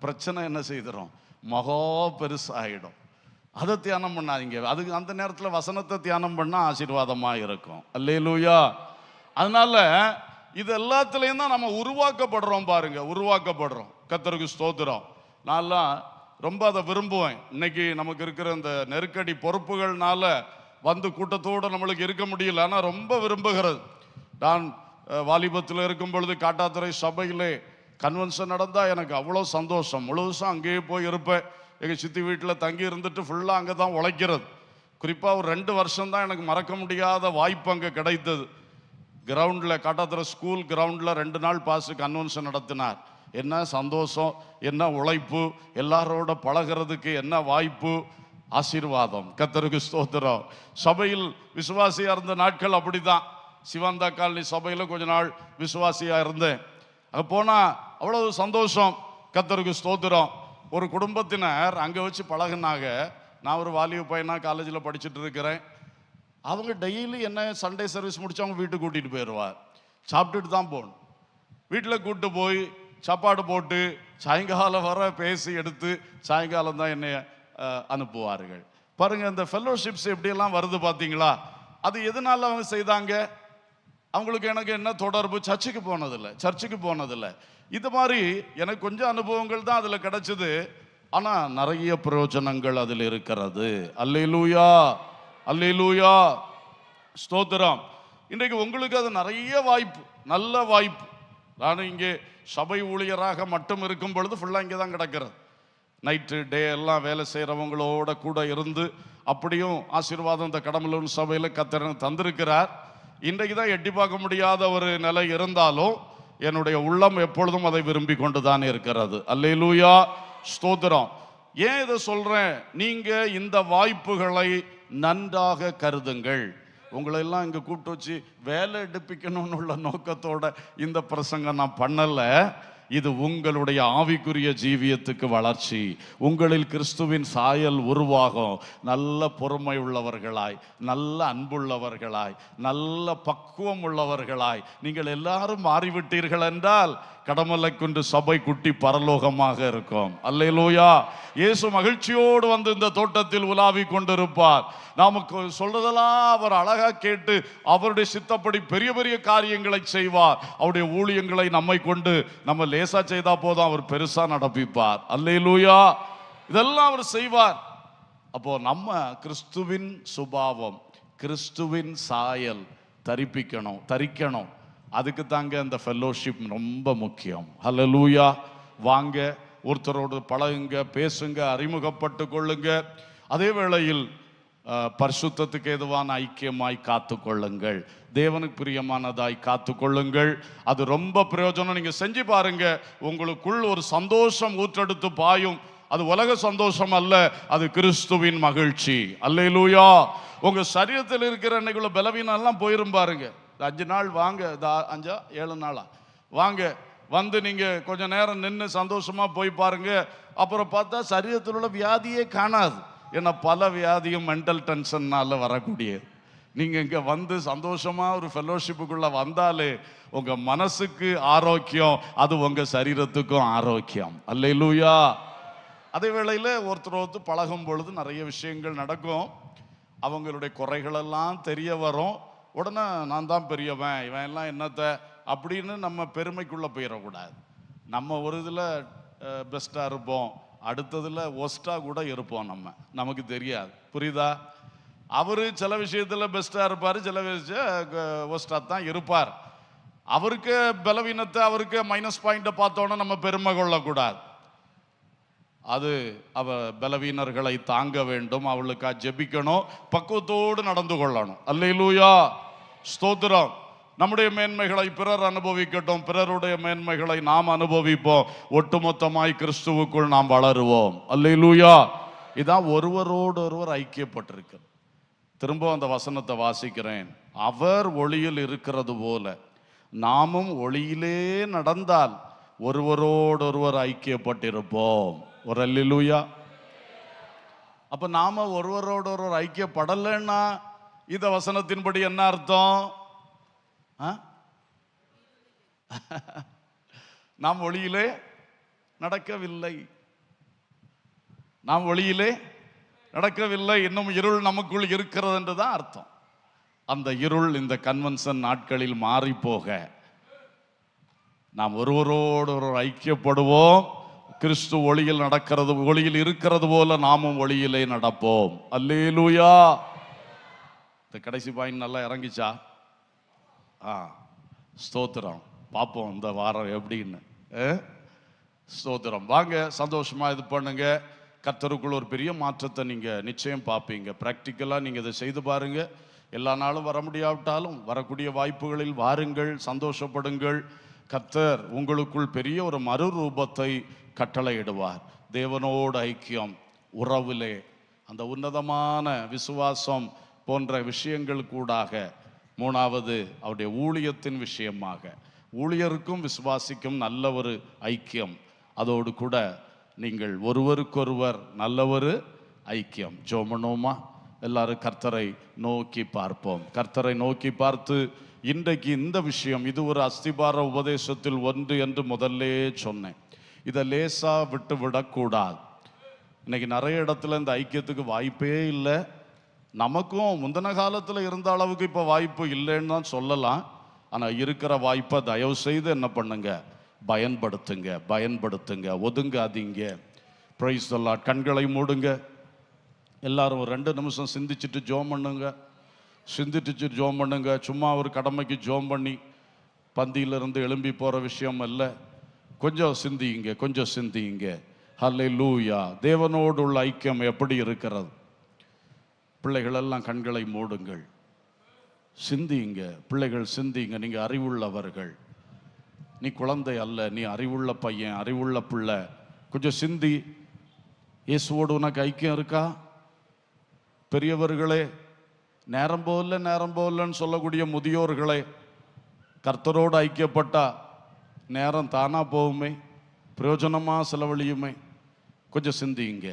S1: பிரச்சனை என்ன செய்திடும், மகா பெருசாகிடும். அதை தியானம் பண்ணாதீங்க. அதுக்கு அந்த நேரத்தில் வசனத்தை தியானம் பண்ணால் ஆசீர்வாதமாக இருக்கும். அல்லேலூயா. அதனால இது எல்லாத்துலேயும் தான் நம்ம உருவாக்கப்படுறோம். பாருங்க, உருவாக்கப்படுறோம். கர்த்தருக்கு ஸ்தோத்திரம். நான்லாம் ரொம்ப அதை விரும்புவேன். இன்னைக்கு நமக்கு இருக்கிற இந்த நெருக்கடி பொறுப்புகள்னால வந்து கூட்டத்தோடு நம்மளுக்கு இருக்க முடியல, ஆனால் ரொம்ப விரும்புகிறது. நான் வாலிபத்தில் இருக்கும் பொழுது காட்டாத்துறை சபையிலே கன்வென்ஷன் நடந்தால் எனக்கு அவ்வளோ சந்தோஷம். முழுசும் அங்கேயே போய் இருப்பேன். எங்கள் சித்தி வீட்டில் தங்கி இருந்துட்டு ஃபுல்லாக அங்கே தான் உழைக்கிறது. குறிப்பாக ஒரு 2 வருஷம் தான் எனக்கு மறக்க முடியாத வாய்ப்பு அங்கே கிடைத்தது. கிரவுண்டில், காட்டாத்துறை ஸ்கூல் கிரவுண்டில் 2 நாள் பாஸ் கன்வென்ஷன் நடத்தினார். என்ன சந்தோஷம், என்ன உழைப்பு, எல்லாரோட பழகிறதுக்கு என்ன வாய்ப்பு, ஆசீர்வாதம். கர்த்தருக்கு ஸ்தோத்திரம். சபையில் விசுவாசியாக இருந்த நாட்கள் அப்படிதான். சிவாந்தா காலனி சபையில் கொஞ்ச நாள் விசுவாசியாக இருந்தேன். அங்கே போனால் அவ்வளவு சந்தோஷம். கர்த்தருக்கு ஸ்தோத்திரம். ஒரு குடும்பத்தினர் அங்கே வச்சு பழகினாங்க. நான் ஒரு வாலிப பையனாக காலேஜில் படிச்சுட்டு இருக்கிறேன். அவங்க டெய்லி என்ன சண்டே சர்வீஸ் முடிச்சு அவங்க வீட்டுக்கு கூட்டிகிட்டு போயிடுவார். சாப்பிட்டுட்டு தான் போகணும். வீட்டில் கூப்பிட்டு போய் சாப்பாடு போட்டு சாயங்காலம் வர பேசி எடுத்து சாயங்காலம் தான் என்னை அனுப்புவார்கள். பாருங்க, இந்த ஃபெல்லோஷிப்ஸ் எப்படியெல்லாம் வருது பார்த்தீங்களா? அது எதனால அவங்க செய்தாங்க? அவங்களுக்கு எனக்கு என்ன தொடர்பு? சர்ச்சுக்கு போனதில்லை. இது மாதிரி எனக்கு கொஞ்சம் அனுபவங்கள் தான் அதில் கிடைச்சது. ஆனால் நிறைய பிரயோஜனங்கள் அதில் இருக்கிறது. அல்லேலூயா, அல்லேலூயா, ஸ்தோத்திரம். இன்றைக்கு உங்களுக்கு அது நிறைய வாய்ப்பு, நல்ல வாய்ப்பு. நான் இங்கே சபை ஊழியராக மட்டும் இருக்கும் பொழுது ஃபுல்லாக இங்கே தான் கிடக்கிறது. நைட்டு டே எல்லாம் வேலை செய்கிறவங்களோட கூட இருந்து அப்படியும் ஆசீர்வாதம் இந்த கடம்பலூர் சபையில் கர்த்தர் தந்திருக்கிறார். இன்றைக்கு தான் எட்டி பார்க்க முடியாத ஒரு நிலை இருந்தாலும் என்னுடைய உள்ளம் எப்பொழுதும் அதை விரும்பி கொண்டு தான் இருக்கிறது. அல்லேலூயா, ஸ்தோத்திரம். ஏன் இதை சொல்கிறேன்? நீங்கள் இந்த வாய்ப்புகளை நன்றாக கருதுங்கள். உங்களெல்லாம் இங்கே கூப்பிட்டு வச்சு வேலை எடுப்பிக்கணும்னு உள்ள நோக்கத்தோட இந்த பிரசங்கம் நான் பண்ணலை. இது உங்களுடைய ஆவிக்குரிய ஜீவியத்துக்கு வளர்ச்சி. உங்களில் கிறிஸ்துவின் சாயல் உருவாகும். நல்ல பொறுமை உள்ளவர்களாய், நல்ல அன்புள்ளவர்களாய், நல்ல பக்குவம் உள்ளவர்களாய் நீங்கள் எல்லாரும் மாறிவிட்டீர்கள் என்றால் கடமலைக்குன்று சபை குட்டி பரலோகமாக இருக்கும். அல்லேலூயா. இயேசு மகிழ்ச்சியோடு வந்து இந்த தோட்டத்தில் உலாவி கொண்டிருப்பார். நமக்கு சொல்றதெல்லாம் அவர் அழகா கேட்டு அவருடைய சித்தப்படி பெரிய பெரிய காரியங்களை செய்வார். அவருடைய ஊழியங்களை நம்மை கொண்டு நம்ம லேசா செய்தா போதும், அவர் பெருசா நடப்பிப்பார். அல்லேலூயா. இதெல்லாம் அவர் செய்வார். அப்போ நம்ம கிறிஸ்துவின் சுபாவம், கிறிஸ்துவின் சாயல் தரிக்கணும். அதுக்கு தாங்க அந்த ஃபெல்லோஷிப் ரொம்ப முக்கியம். ஹல்லேலூயா. வாங்க, ஒருத்தரோடு பழகுங்க, பேசுங்க, அறிமுகப்பட்டு கொள்ளுங்க. அதே வேளையில் பரிசுத்தத்துக்கு ஏதுவான ஐக்கியமாய் காத்து கொள்ளுங்கள். தேவனுக்கு பிரியமானதாய் காத்து கொள்ளுங்கள். அது ரொம்ப பிரயோஜனம். நீங்க செஞ்சு பாருங்க, உங்களுக்குள் ஒரு சந்தோஷம் ஊற்றெடுத்து பாயும். அது உலக சந்தோஷம் அல்ல, அது கிறிஸ்துவின் மகிழ்ச்சி. அல்லேலூயா. உங்க சரீரத்தில் இருக்கிற அன்னைக்குள்ள பலவீனம் எல்லாம் போயிரும் பாருங்க. 5 நாள் வாங்க, 7 நாளா வாங்க, வந்து நீங்க கொஞ்ச நேரம் நின்று சந்தோஷமா போய் பாருங்க. அப்புறம் பார்த்தா சரீரத்தில் உள்ள வியாதியே காணாது. ஏன்னா பல வியாதியும் மென்டல் டென்ஷன்னால வரக்கூடியது. நீங்க இங்க வந்து சந்தோஷமா ஒரு ஃபெல்லோஷிப்புக்குள்ள வந்தாலே உங்க மனசுக்கு ஆரோக்கியம், அது உங்க சரீரத்துக்கும் ஆரோக்கியம். அல்லேலூயா. அதே வேளையில ஒருத்தர் பழகும் பொழுது நிறைய விஷயங்கள் நடக்கும். அவங்களுடைய குறைகளெல்லாம் தெரிய வரும். உடனே நான் தான் பெரியவன், இவன் எல்லாம் என்னத்தை அப்படின்னு நம்ம பெருமைக்குள்ளே போயிடக்கூடாது. நம்ம ஒரு இதில் பெஸ்ட்டாக இருப்போம், அடுத்ததில் ஒஸ்ட்டாக கூட இருப்போம். நமக்கு தெரியாது. புரியுதா? அவர் சில விஷயத்தில் பெஸ்ட்டாக இருப்பார், சில விஷயம் ஒஸ்ட்டாக தான் இருப்பார். அவருக்கு பலவீனத்தை, அவருக்கு மைனஸ் பாயிண்ட்டை பார்த்தோன்னா நம்ம பெருமை கொள்ளக்கூடாது. அது அவ பலவீனர்களை தாங்க வேண்டும், அவளுக்கா ஜெபிக்கணும், பக்குவத்தோடு நடந்து கொள்ளணும். அல்லேலூயா. ஸ்தோத்திரம். நம்முடைய மேன்மைகளை பிறர் அனுபவிக்கட்டும், பிறருடைய மேன்மைகளை நாம் அனுபவிப்போம். ஒட்டுமொத்தமாய் கிறிஸ்துவுக்குள் நாம் வளருவோம். அல்லேலூயா. இதான் ஒருவரோடு ஒருவர் ஐக்கியப்பட்டிருக்கு. திரும்ப அந்த வசனத்தை வாசிக்கிறேன். அவர் ஒளியில் இருக்கிறது போல நாமும் ஒளியிலே நடந்தால் ஒருவரோடு ஒருவர் ஐக்கியப்பட்டிருப்போம். ஒரு அல்லேலூயா. அப்ப நாம ஒருவரோடு ஒருவர் ஐக்கியப்படலைன்னா இந்த வசனத்தின்படி என்ன அர்த்தம்? நாம் ஒளியிலே நடக்கவில்லை. நாம் ஒளியிலே நடக்கவில்லை, இன்னும் இருள் நமக்குள் இருக்கிறது என்றுதான் அர்த்தம். அந்த இருள் இந்த கன்வென்ஷன் நாட்களில் மாறி போக நாம் ஒருவரோடு ஒரு ஐக்கியப்படுவோம். கிறிஸ்து ஒளியில் நடக்கிறது, ஒளியில் இருக்கிறது போல நாமும் ஒளியிலே நடப்போம். அல்லேலூயா. இந்த கடைசி பாயிண்ட் நல்லா இறங்கிச்சா? ஸ்தோத்திரம். பார்ப்போம் இந்த வாரம் எப்படின்னு. ஸ்தோத்திரம். வாங்க, சந்தோஷமா இது பண்ணுங்க. கர்த்தருக்குள் ஒரு பெரிய மாற்றத்தை நீங்க நிச்சயம் பார்ப்பீங்க. பிராக்டிக்கலா நீங்க இதை செய்து பாருங்க. எல்லா நாளும் வர முடியாவிட்டாலும் வரக்கூடிய வாய்ப்புகளில் வாருங்கள், சந்தோஷப்படுங்கள். கர்த்தர் உங்களுக்குள் பெரிய ஒரு மறுரூபத்தை கட்டளையிடுவார். தேவனோடு ஐக்கியம், உறவிலே அந்த உன்னதமான விசுவாசம் போன்ற விஷயங்கள் கூடாக, மூணாவது அவருடைய ஊழியத்தின் விஷயமாக ஊழியருக்கும் விசுவாசிக்கும் நல்ல ஒரு ஐக்கியம், அதோடு கூட நீங்கள் ஒருவருக்கொருவர் நல்ல ஒரு ஐக்கியம். ஜோமனோமா எல்லாரும் கர்த்தரை நோக்கி பார்ப்போம். கர்த்தரை நோக்கி பார்த்து, இன்றைக்கு இந்த விஷயம் இது ஒரு அஸ்திபார உபதேசத்தில் ஒன்று என்று முதல்லே சொன்னேன். இதை லேசா விட்டு விடக்கூடாது. இன்னைக்கு நிறைய இடத்துல இந்த ஐக்கியத்துக்கு வாய்ப்பே இல்லை. நமக்கும் முந்தின காலத்தில் இருந்த அளவுக்கு இப்போ வாய்ப்பு இல்லைன்னு தான் சொல்லலாம். ஆனால் இருக்கிற வாய்ப்பை தயவு செய்து என்ன பண்ணுங்க, பயன்படுத்துங்க, ஒதுங்காதீங்க. Price the Lord. கண்களை மூடுங்க. எல்லாரும் ஒரு 2 நிமிஷம் சிந்திச்சுட்டு ஜோம் பண்ணுங்க. சும்மா ஒரு கடமைக்கு ஜோம் பண்ணி பந்தியிலிருந்து எழும்பி போகிற விஷயம் அல்ல. கொஞ்சம் சிந்திங்க. ஹல்லேலூயா. தேவனோடு உள்ள ஐக்கியம் எப்படி இருக்கிறது? பிள்ளைகளெல்லாம் கண்களை மூடுங்கள், சிந்திங்க. பிள்ளைகள் சிந்திங்க. நீங்க அறிவுள்ளவர்கள், நீ குழந்தை அல்ல, நீ அறிவுள்ள பையன், அறிவுள்ள பிள்ளை. கொஞ்சம் சிந்தி. இயேசுவோடு உனக்கு ஐக்கியம் இருக்கா? பெரியவர்களே, நேரம் போலன்னு சொல்லக்கூடிய முதியோர்களே, கர்த்தரோடு ஐக்கியப்பட்டா நேரம் தானா போகுமே, பிரயோஜனமாக செலவழியுமே. கொஞ்சம் சிந்திங்க.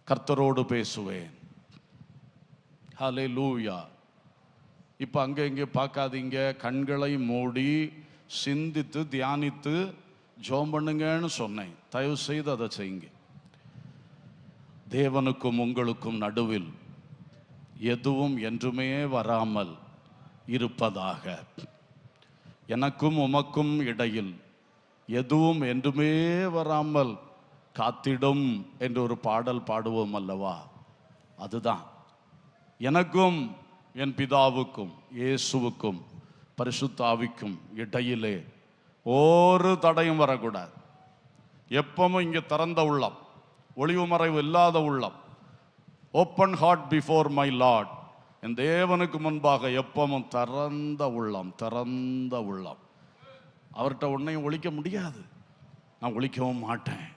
S1: கர்த்தரோடு பேசுவேன். ஹல்லேலூயா. இப்போ அங்கே இங்கே பார்க்காதீங்க. கண்களை மூடி சிந்தித்து தியானித்து ஜெபம் பண்ணுங்கன்னு சொன்னேன். தயவு செய்து அதை செய்யுங்க. தேவனுக்கும் உங்களுக்கும் நடுவில் எதுவும் என்றுமே வராமல் இருப்பதாக. எனக்கும் உமக்கும் இடையில் எதுவும் என்றுமே வராமல் காத்திடும் என்று ஒரு பாடல் பாடுவோம் அல்லவா? அதுதான். எனக்கும் என் பிதாவுக்கும் இயேசுவுக்கும் பரிசுத்த ஆவிக்கும் இடையிலே ஒரு தடையும் வரக்கூடாது. எப்பவும் இங்கே திறந்த உள்ளம், ஒளிவு மறைவு இல்லாத உள்ளம், open heart before my lord. என் தேவனுக்கு முன்பாக எப்பவும் திறந்த உள்ளம், திறந்த உள்ளம். அவர்கிட்ட உன்னையும் ஒழிக்க முடியாது, நான் ஒழிக்கவும் மாட்டேன்.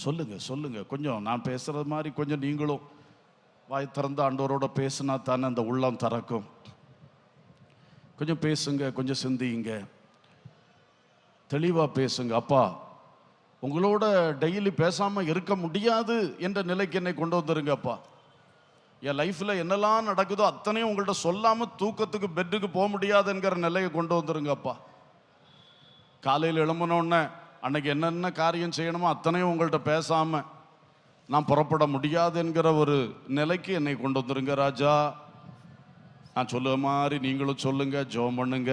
S1: சொல்லுங்க சொல்லுங்க. கொஞ்சம் நான் பேசுறது மாதிரி கொஞ்சம் நீங்களும் வாய் திறந்து ஆண்டவரோட பேசினா தானே அந்த உள்ளம் திறக்கும். கொஞ்சம் பேசுங்க, கொஞ்சம் சிந்திங்க, தெளிவாக பேசுங்க. அப்பா, உங்களோட டெய்லி பேசாமல் இருக்க முடியாது என்ற நிலைக்கு என்னை கொண்டு வந்துருங்க. அப்பா, என் லைஃப்பில் என்னெல்லாம் நடக்குதோ அத்தனையும் உங்கள்கிட்ட சொல்லாமல் தூக்கத்துக்கு பெட்டுக்கு போக முடியாது என்கிற நிலையை கொண்டு வந்துருங்க. அப்பா, காலையில் எழும்பினோடனே அன்னைக்கு என்னென்ன காரியம் செய்யணுமோ அத்தனையும் உங்கள்கிட்ட பேசாமல் நான் புறப்பட முடியாது என்கிற ஒரு நிலைக்கு என்னை கொண்டு வந்துருங்க ராஜா. நான் சொல்லுற மாதிரி நீங்களும் சொல்லுங்க, ஜெபம் பண்ணுங்க,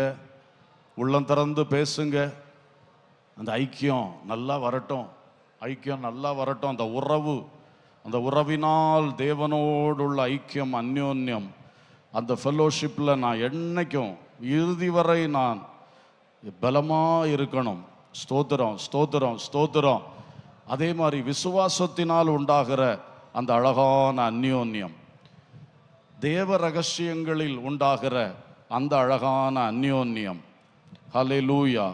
S1: உள்ளம் திறந்து பேசுங்க. அந்த ஐக்கியம் நல்லா வரட்டும், ஐக்கியம் நல்லா வரட்டும். அந்த உறவு, அந்த உறவினால் தேவனோடு உள்ள ஐக்கியம், அந்யோன்யம், அந்த ஃபெல்லோஷிப்பில் நான் என்னைக்கும் இறுதி வரை நான் பலமாக இருக்கணும். ஸ்தோத்திரம் ஸ்தோத்திரம் ஸ்தோத்திரம். அதே மாதிரி விசுவாசத்தினால் உண்டாகிற அந்த அழகான அந்யோன்யம், தேவ ரகசியங்களில் உண்டாகிற அந்த அழகான அந்யோன்யம். ஹல்லேலூயா.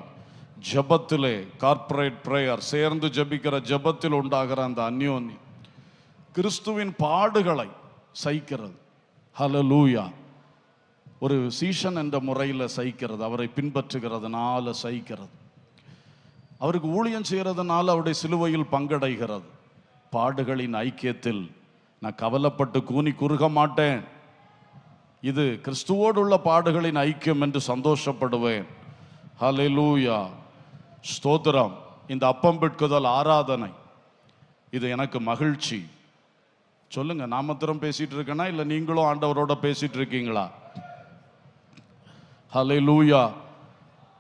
S1: ஜபத்திலே, கார்ப்பரேட் பிரேயர், சேர்ந்து ஜபிக்கிற ஜபத்தில் உண்டாகிற அந்த அந்யோன்யம், கிறிஸ்துவின் பாடுகளை சகிக்கிறது. ஹல்லேலூயா. ஒரு சீஷன் என்ற முறையில் சகிக்கிறது, அவரை பின்பற்றுகிறதுனால சகிக்கிறது, அவருக்கு ஊழியம் செய்கிறதுனால அவருடைய சிலுவையில் பங்கடைகிறது. பாடுகளின் ஐக்கியத்தில் நான் கவலைப்பட்டு கூனி குறுக மாட்டேன். இது கிறிஸ்துவோடு உள்ள பாடுகளின் ஐக்கியம் என்று சந்தோஷப்படுவேன். ஹல்லேலூயா. ஸ்தோத்திரம். இந்த அப்பம் பிட்குதல் ஆராதனை, இது எனக்கு மகிழ்ச்சி. சொல்லுங்க, நான் மாத்திரம் பேசிட்டு இருக்கேனா இல்லை நீங்களும் ஆண்டவரோட பேசிட்டு இருக்கீங்களா? ஹல்லேலூயா.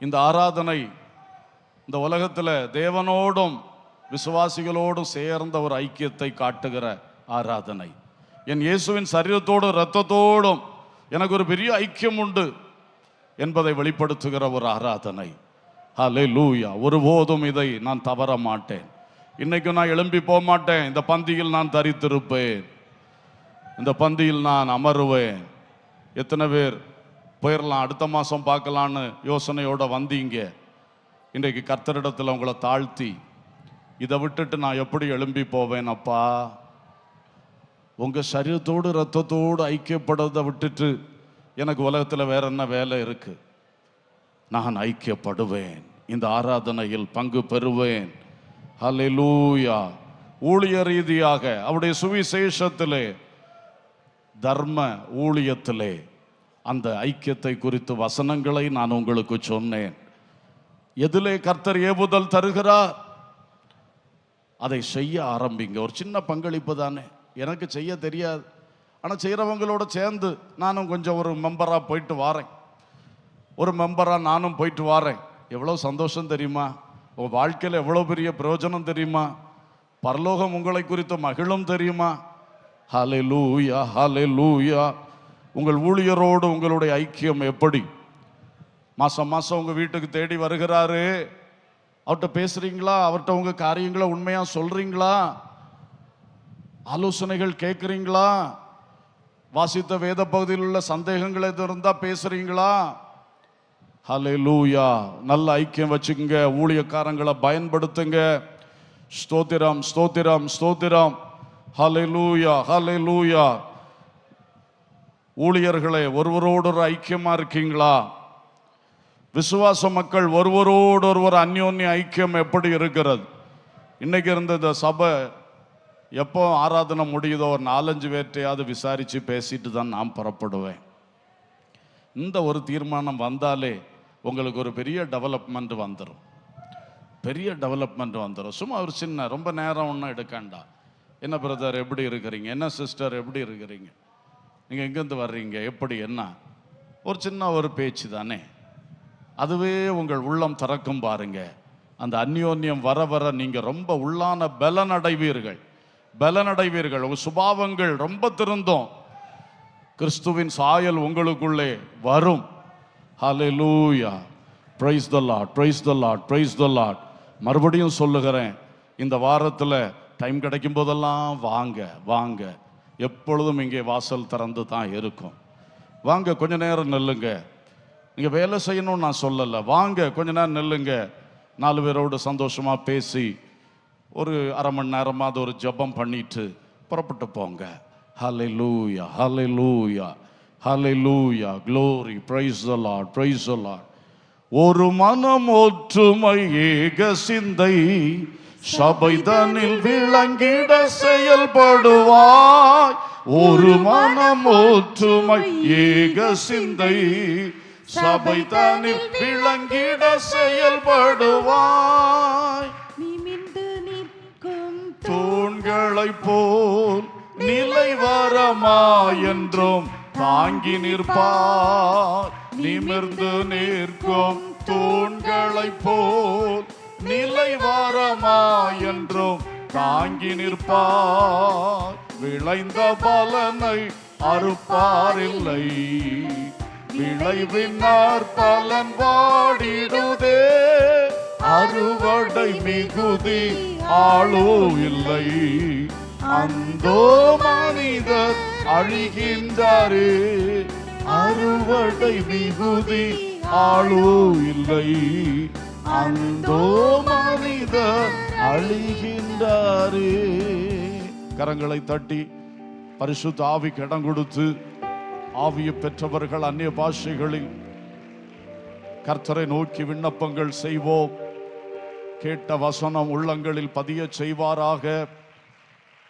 S1: இந்த ஆராதனை இந்த உலகத்தில் தேவனோடும் விசுவாசிகளோடும் சேர்ந்த ஒரு ஐக்கியத்தை காட்டுகிற ஆராதனை. என் இயேசுவின் சரீரத்தோடும் இரத்தத்தோடும் எனக்கு ஒரு பெரிய ஐக்கியம் உண்டு என்பதை வெளிப்படுத்துகிற ஒரு ஆராதனை. ஹல்லேலூயா. ஒருபோதும் இதை நான் தவற மாட்டேன். இன்னைக்கு நான் எழும்பி போக மாட்டேன். இந்த பந்தியில் நான் தரித்திருப்பேன், இந்த பந்தியில் நான் அமருவேன். எத்தனை பேர் போயிடலாம், அடுத்த மாதம் பார்க்கலான்னு யோசனையோட வந்தீங்க? இன்றைக்கு கர்த்தரிடத்தில் உங்களை தாழ்த்தி, இதை விட்டுட்டு நான் எப்படி எழும்பி போவேன்? அப்பா, உங்கள் சரீரத்தோடு இரத்தத்தோடு ஐக்கியப்படுறதை விட்டுட்டு எனக்கு உலகத்தில் வேற என்ன வேலை இருக்கு? நான் ஐக்கியப்படுவேன், இந்த ஆராதனையில் பங்கு பெறுவேன். ஹல்லேலூயா. ஊழிய ரீதியாக அவருடைய சுவிசேஷத்திலே, தர்ம ஊழியத்திலே அந்த ஐக்கியத்தை குறித்து வசனங்களை நான் உங்களுக்கு சொன்னேன். எதிலே கர்த்தர் ஏவுதல் தருகிறார் அதை செய்ய ஆரம்பிங்க. ஒரு சின்ன பங்களிப்பு தானே, எனக்கு செய்ய தெரியாது, ஆனால் செய்கிறவங்களோட சேர்ந்து நானும் கொஞ்சம் ஒரு மெம்பராக போயிட்டு வாரேன், ஒரு மெம்பராக நானும் போயிட்டு வாரேன். எவ்வளோ சந்தோஷம் தெரியுமா? உங்கள் வாழ்க்கையில் எவ்வளோ பெரிய பிரயோஜனம் தெரியுமா? பரலோகம் உங்களை குறித்து மகிழும் தெரியுமா? ஹல்லேலூயா ஹல்லேலூயா. உங்கள் ஊழியரோடு உங்களுடைய ஐக்கியம் எப்படி? மாதம் மாதம் உங்கள் வீட்டுக்கு தேடி வருகிறாரு, அவர்கிட்ட பேசுகிறீங்களா? அவர்கிட்ட உங்கள் காரியங்களை உண்மையாக சொல்கிறீங்களா? ஆலோசனைகள் கேட்குறீங்களா? வாசித்த வேத பகுதியில் உள்ள சந்தேகங்கள் எது இருந்தால் பேசுகிறீங்களா? ஹல்லேலூயா. நல்ல ஐக்கியம் வச்சுக்கோங்க, ஊழியக்காரங்களை பயன்படுத்துங்க. ஸ்தோத்திரம் ஸ்தோத்திரம் ஸ்தோத்திரம். ஹல்லேலூயா ஹல்லேலூயா. ஊழியர்களே, ஒருவரோடு ஒரு ஐக்கியமாக இருக்கீங்களா? விசுவாச மக்கள் ஒருவரோடு ஒருவர் அந்யோன்ய ஐக்கியம் எப்படி இருக்கிறது? இன்னைக்கு இருந்த இந்த சபை எப்போ ஆராதனை முடியுதோ ஒரு 4-5 பேர்ட்டையாவது விசாரித்து பேசிட்டு தான் நான் புறப்படுவேன். இந்த ஒரு தீர்மானம் வந்தாலே உங்களுக்கு ஒரு பெரிய டெவலப்மெண்ட் வந்துடும். சும்மா ஒரு சின்ன, ரொம்ப நேரம் ஒன்றும் எடுக்கண்டா. என்ன பிரதர் எப்படி இருக்கிறீங்க, என்ன சிஸ்டர் எப்படி இருக்கிறீங்க, நீங்கள் எங்கேருந்து வர்றீங்க, எப்படி என்ன, ஒரு சின்ன ஒரு பேச்சு தானே. அதுவே உங்கள் உள்ளம் திறக்கும் பாருங்க. அந்த அந்யோன்யம் வர வர நீங்கள் ரொம்ப உள்ளான பலனடைவீர்கள். உங்கள் சுபாவங்கள் ரொம்ப திருந்தும். கிறிஸ்துவின் சாயல் உங்களுக்குள்ளே வரும். Hallelujah, praise the lord, praise the lord, praise the lord. மறுபடியும் சொல்லுகிறேன், இந்த வாரத்தில் டைம் கிடைக்கும் போதெல்லாம் வாங்க. எப்பொழுதும் இங்கே வாசல் திறந்து தான் இருக்கும். வாங்க, கொஞ்ச நேரம் நில்லுங்க. நீங்கள் வேலை செய்யணும்னு நான் சொல்லலை, வாங்க கொஞ்ச நேரம் நில்லுங்க. 4 பேரோடு சந்தோஷமாக பேசி ஒரு அரை மணி நேரமாவது ஒரு ஜெபம் பண்ணிட்டு புறப்பட்டு போங்க. ஹல்லேலூயா, ஹல்லேலூயா, ஹல்லேலூயா, glory, praise the Lord, praise the Lord. ஒரு மனம் ஒற்றுமை ஏக சிந்தை சபைதனில் விளங்கிட செயல்படுவாய். ஒரு மனம் ஒற்றுமை ஏக சிந்தை சபைதனில் விளங்கிட செயல்படுவாய். தூண்களை போல் நிலை வரமாயென்றும் தாங்கி நிற்பார். நிமிர்ந்து நிற்கும் தூண்களை போல் நிலை வரமாயென்றும் தாங்கி நிற்பார். விளைந்த பலனை அறுப்பாரில்லை, விளைவினார் பலன் வாடிடுதே. அறுவடை மிகுதி ஆளோ இல்லை, அந்தோ மனிதர் அழிகின்றாரே. அறுவடை மிகுதி ஆளோ இல்லை, அந்தோ மனிதர் அழிகின்றாரே. கரங்களை தட்டி பரிசுத்த ஆவிக்கு இடம் கொடுத்து, ஆவியை பெற்றவர்கள் அந்நிய பாஷைகளில் கர்த்தரை நோக்கி விண்ணப்பங்கள் செய்வோம். கேட்ட வசனம் உள்ளங்களில் பதிய செய்வாராக,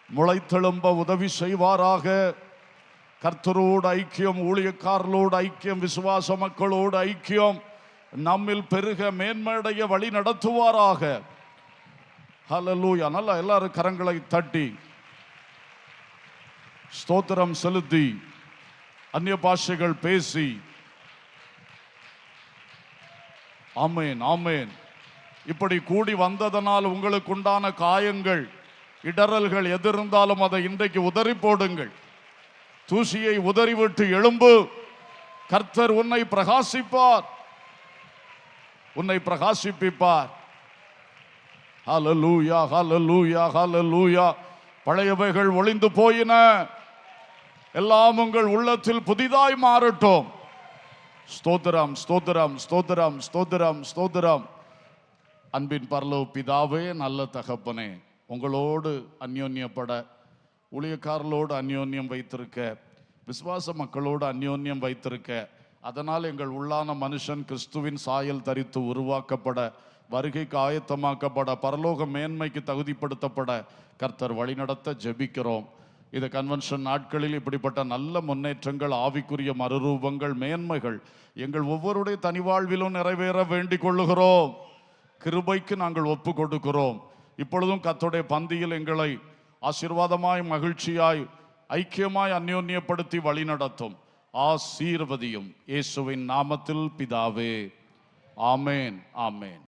S1: முளைத்தெழும்ப உதவி செய்வாராக. கர்த்தரோடு ஐக்கியம், ஊழியக்காரர்களோடு ஐக்கியம், விசுவாச மக்களோடு ஐக்கியம் நம்மில் பெருக மேன்மையடைய வழி நடத்துவாராக. ஹல்லேலூயா. நல்லா எல்லாரும் கரங்களை தட்டி ஸ்தோத்திரம் செலுத்தி அந்நிய பாஷைகள் பேசி ஆமென், ஆமென். இப்படி கூடி வந்ததனால் உங்களுக்கு உண்டான காயங்கள், இடறல்கள் எது இருந்தாலும் அதை இன்றைக்கு உதறி போடுங்கள். தூசியை உதறிவிட்டு எழும்பு. கர்த்தர் உன்னை பிரகாசிப்பார், உன்னை பிரகாசிப்பிப்பார். ஹல்லேலூயா, ஹல்லேலூயா, ஹல்லேலூயா. பழையவைகள் ஒளிந்து போயின, எல்லாம் உங்கள் உள்ளத்தில் புதிதாய் மாறட்டும். ஸ்தோத்திரம், ஸ்தோத்திரம், ஸ்தோத்திரம், ஸ்தோத்திரம், ஸ்தோத்திரம். அன்பின் பரலோக பிதாவே, நல்ல தகப்பனே, உங்களோடு அந்யோன்யப்பட, ஊழியக்காரர்களோடு அந்யோன்யம் வைத்திருக்க, விசுவாச மக்களோடு அந்யோன்யம் வைத்திருக்க, அதனால் எங்கள் உள்ளான மனுஷன் கிறிஸ்துவின் சாயல் தரித்து உருவாக்கப்பட, வருகைக்கு ஆயத்தமாக்கப்பட, பரலோக மேன்மைக்கு தகுதிப்படுத்தப்பட கர்த்தர் வழிநடத்த ஜெபிக்கிறோம். இந்த கன்வென்ஷன் நாட்களில் இப்படிப்பட்ட நல்ல முன்னேற்றங்கள், ஆவிக்குரிய மறுரூபங்கள், மேன்மைகள் எங்கள் ஒவ்வொருடைய தனி வாழ்விலும் நிறைவேற வேண்டிக் கொள்ளுகிறோம். கிருபைக்கு நாங்கள் ஒப்பு கொடுக்கிறோம். இப்பொழுதும் கர்த்தருடைய பந்தியில் எங்களை ஆசீர்வாதமாய், மகிழ்ச்சியாய், ஐக்கியமாய் அந்யோன்யப்படுத்தி வழிநடத்தும். ஆசீர்வதியும். இயேசுவின் நாமத்தில் பிதாவே, ஆமேன், ஆமேன்.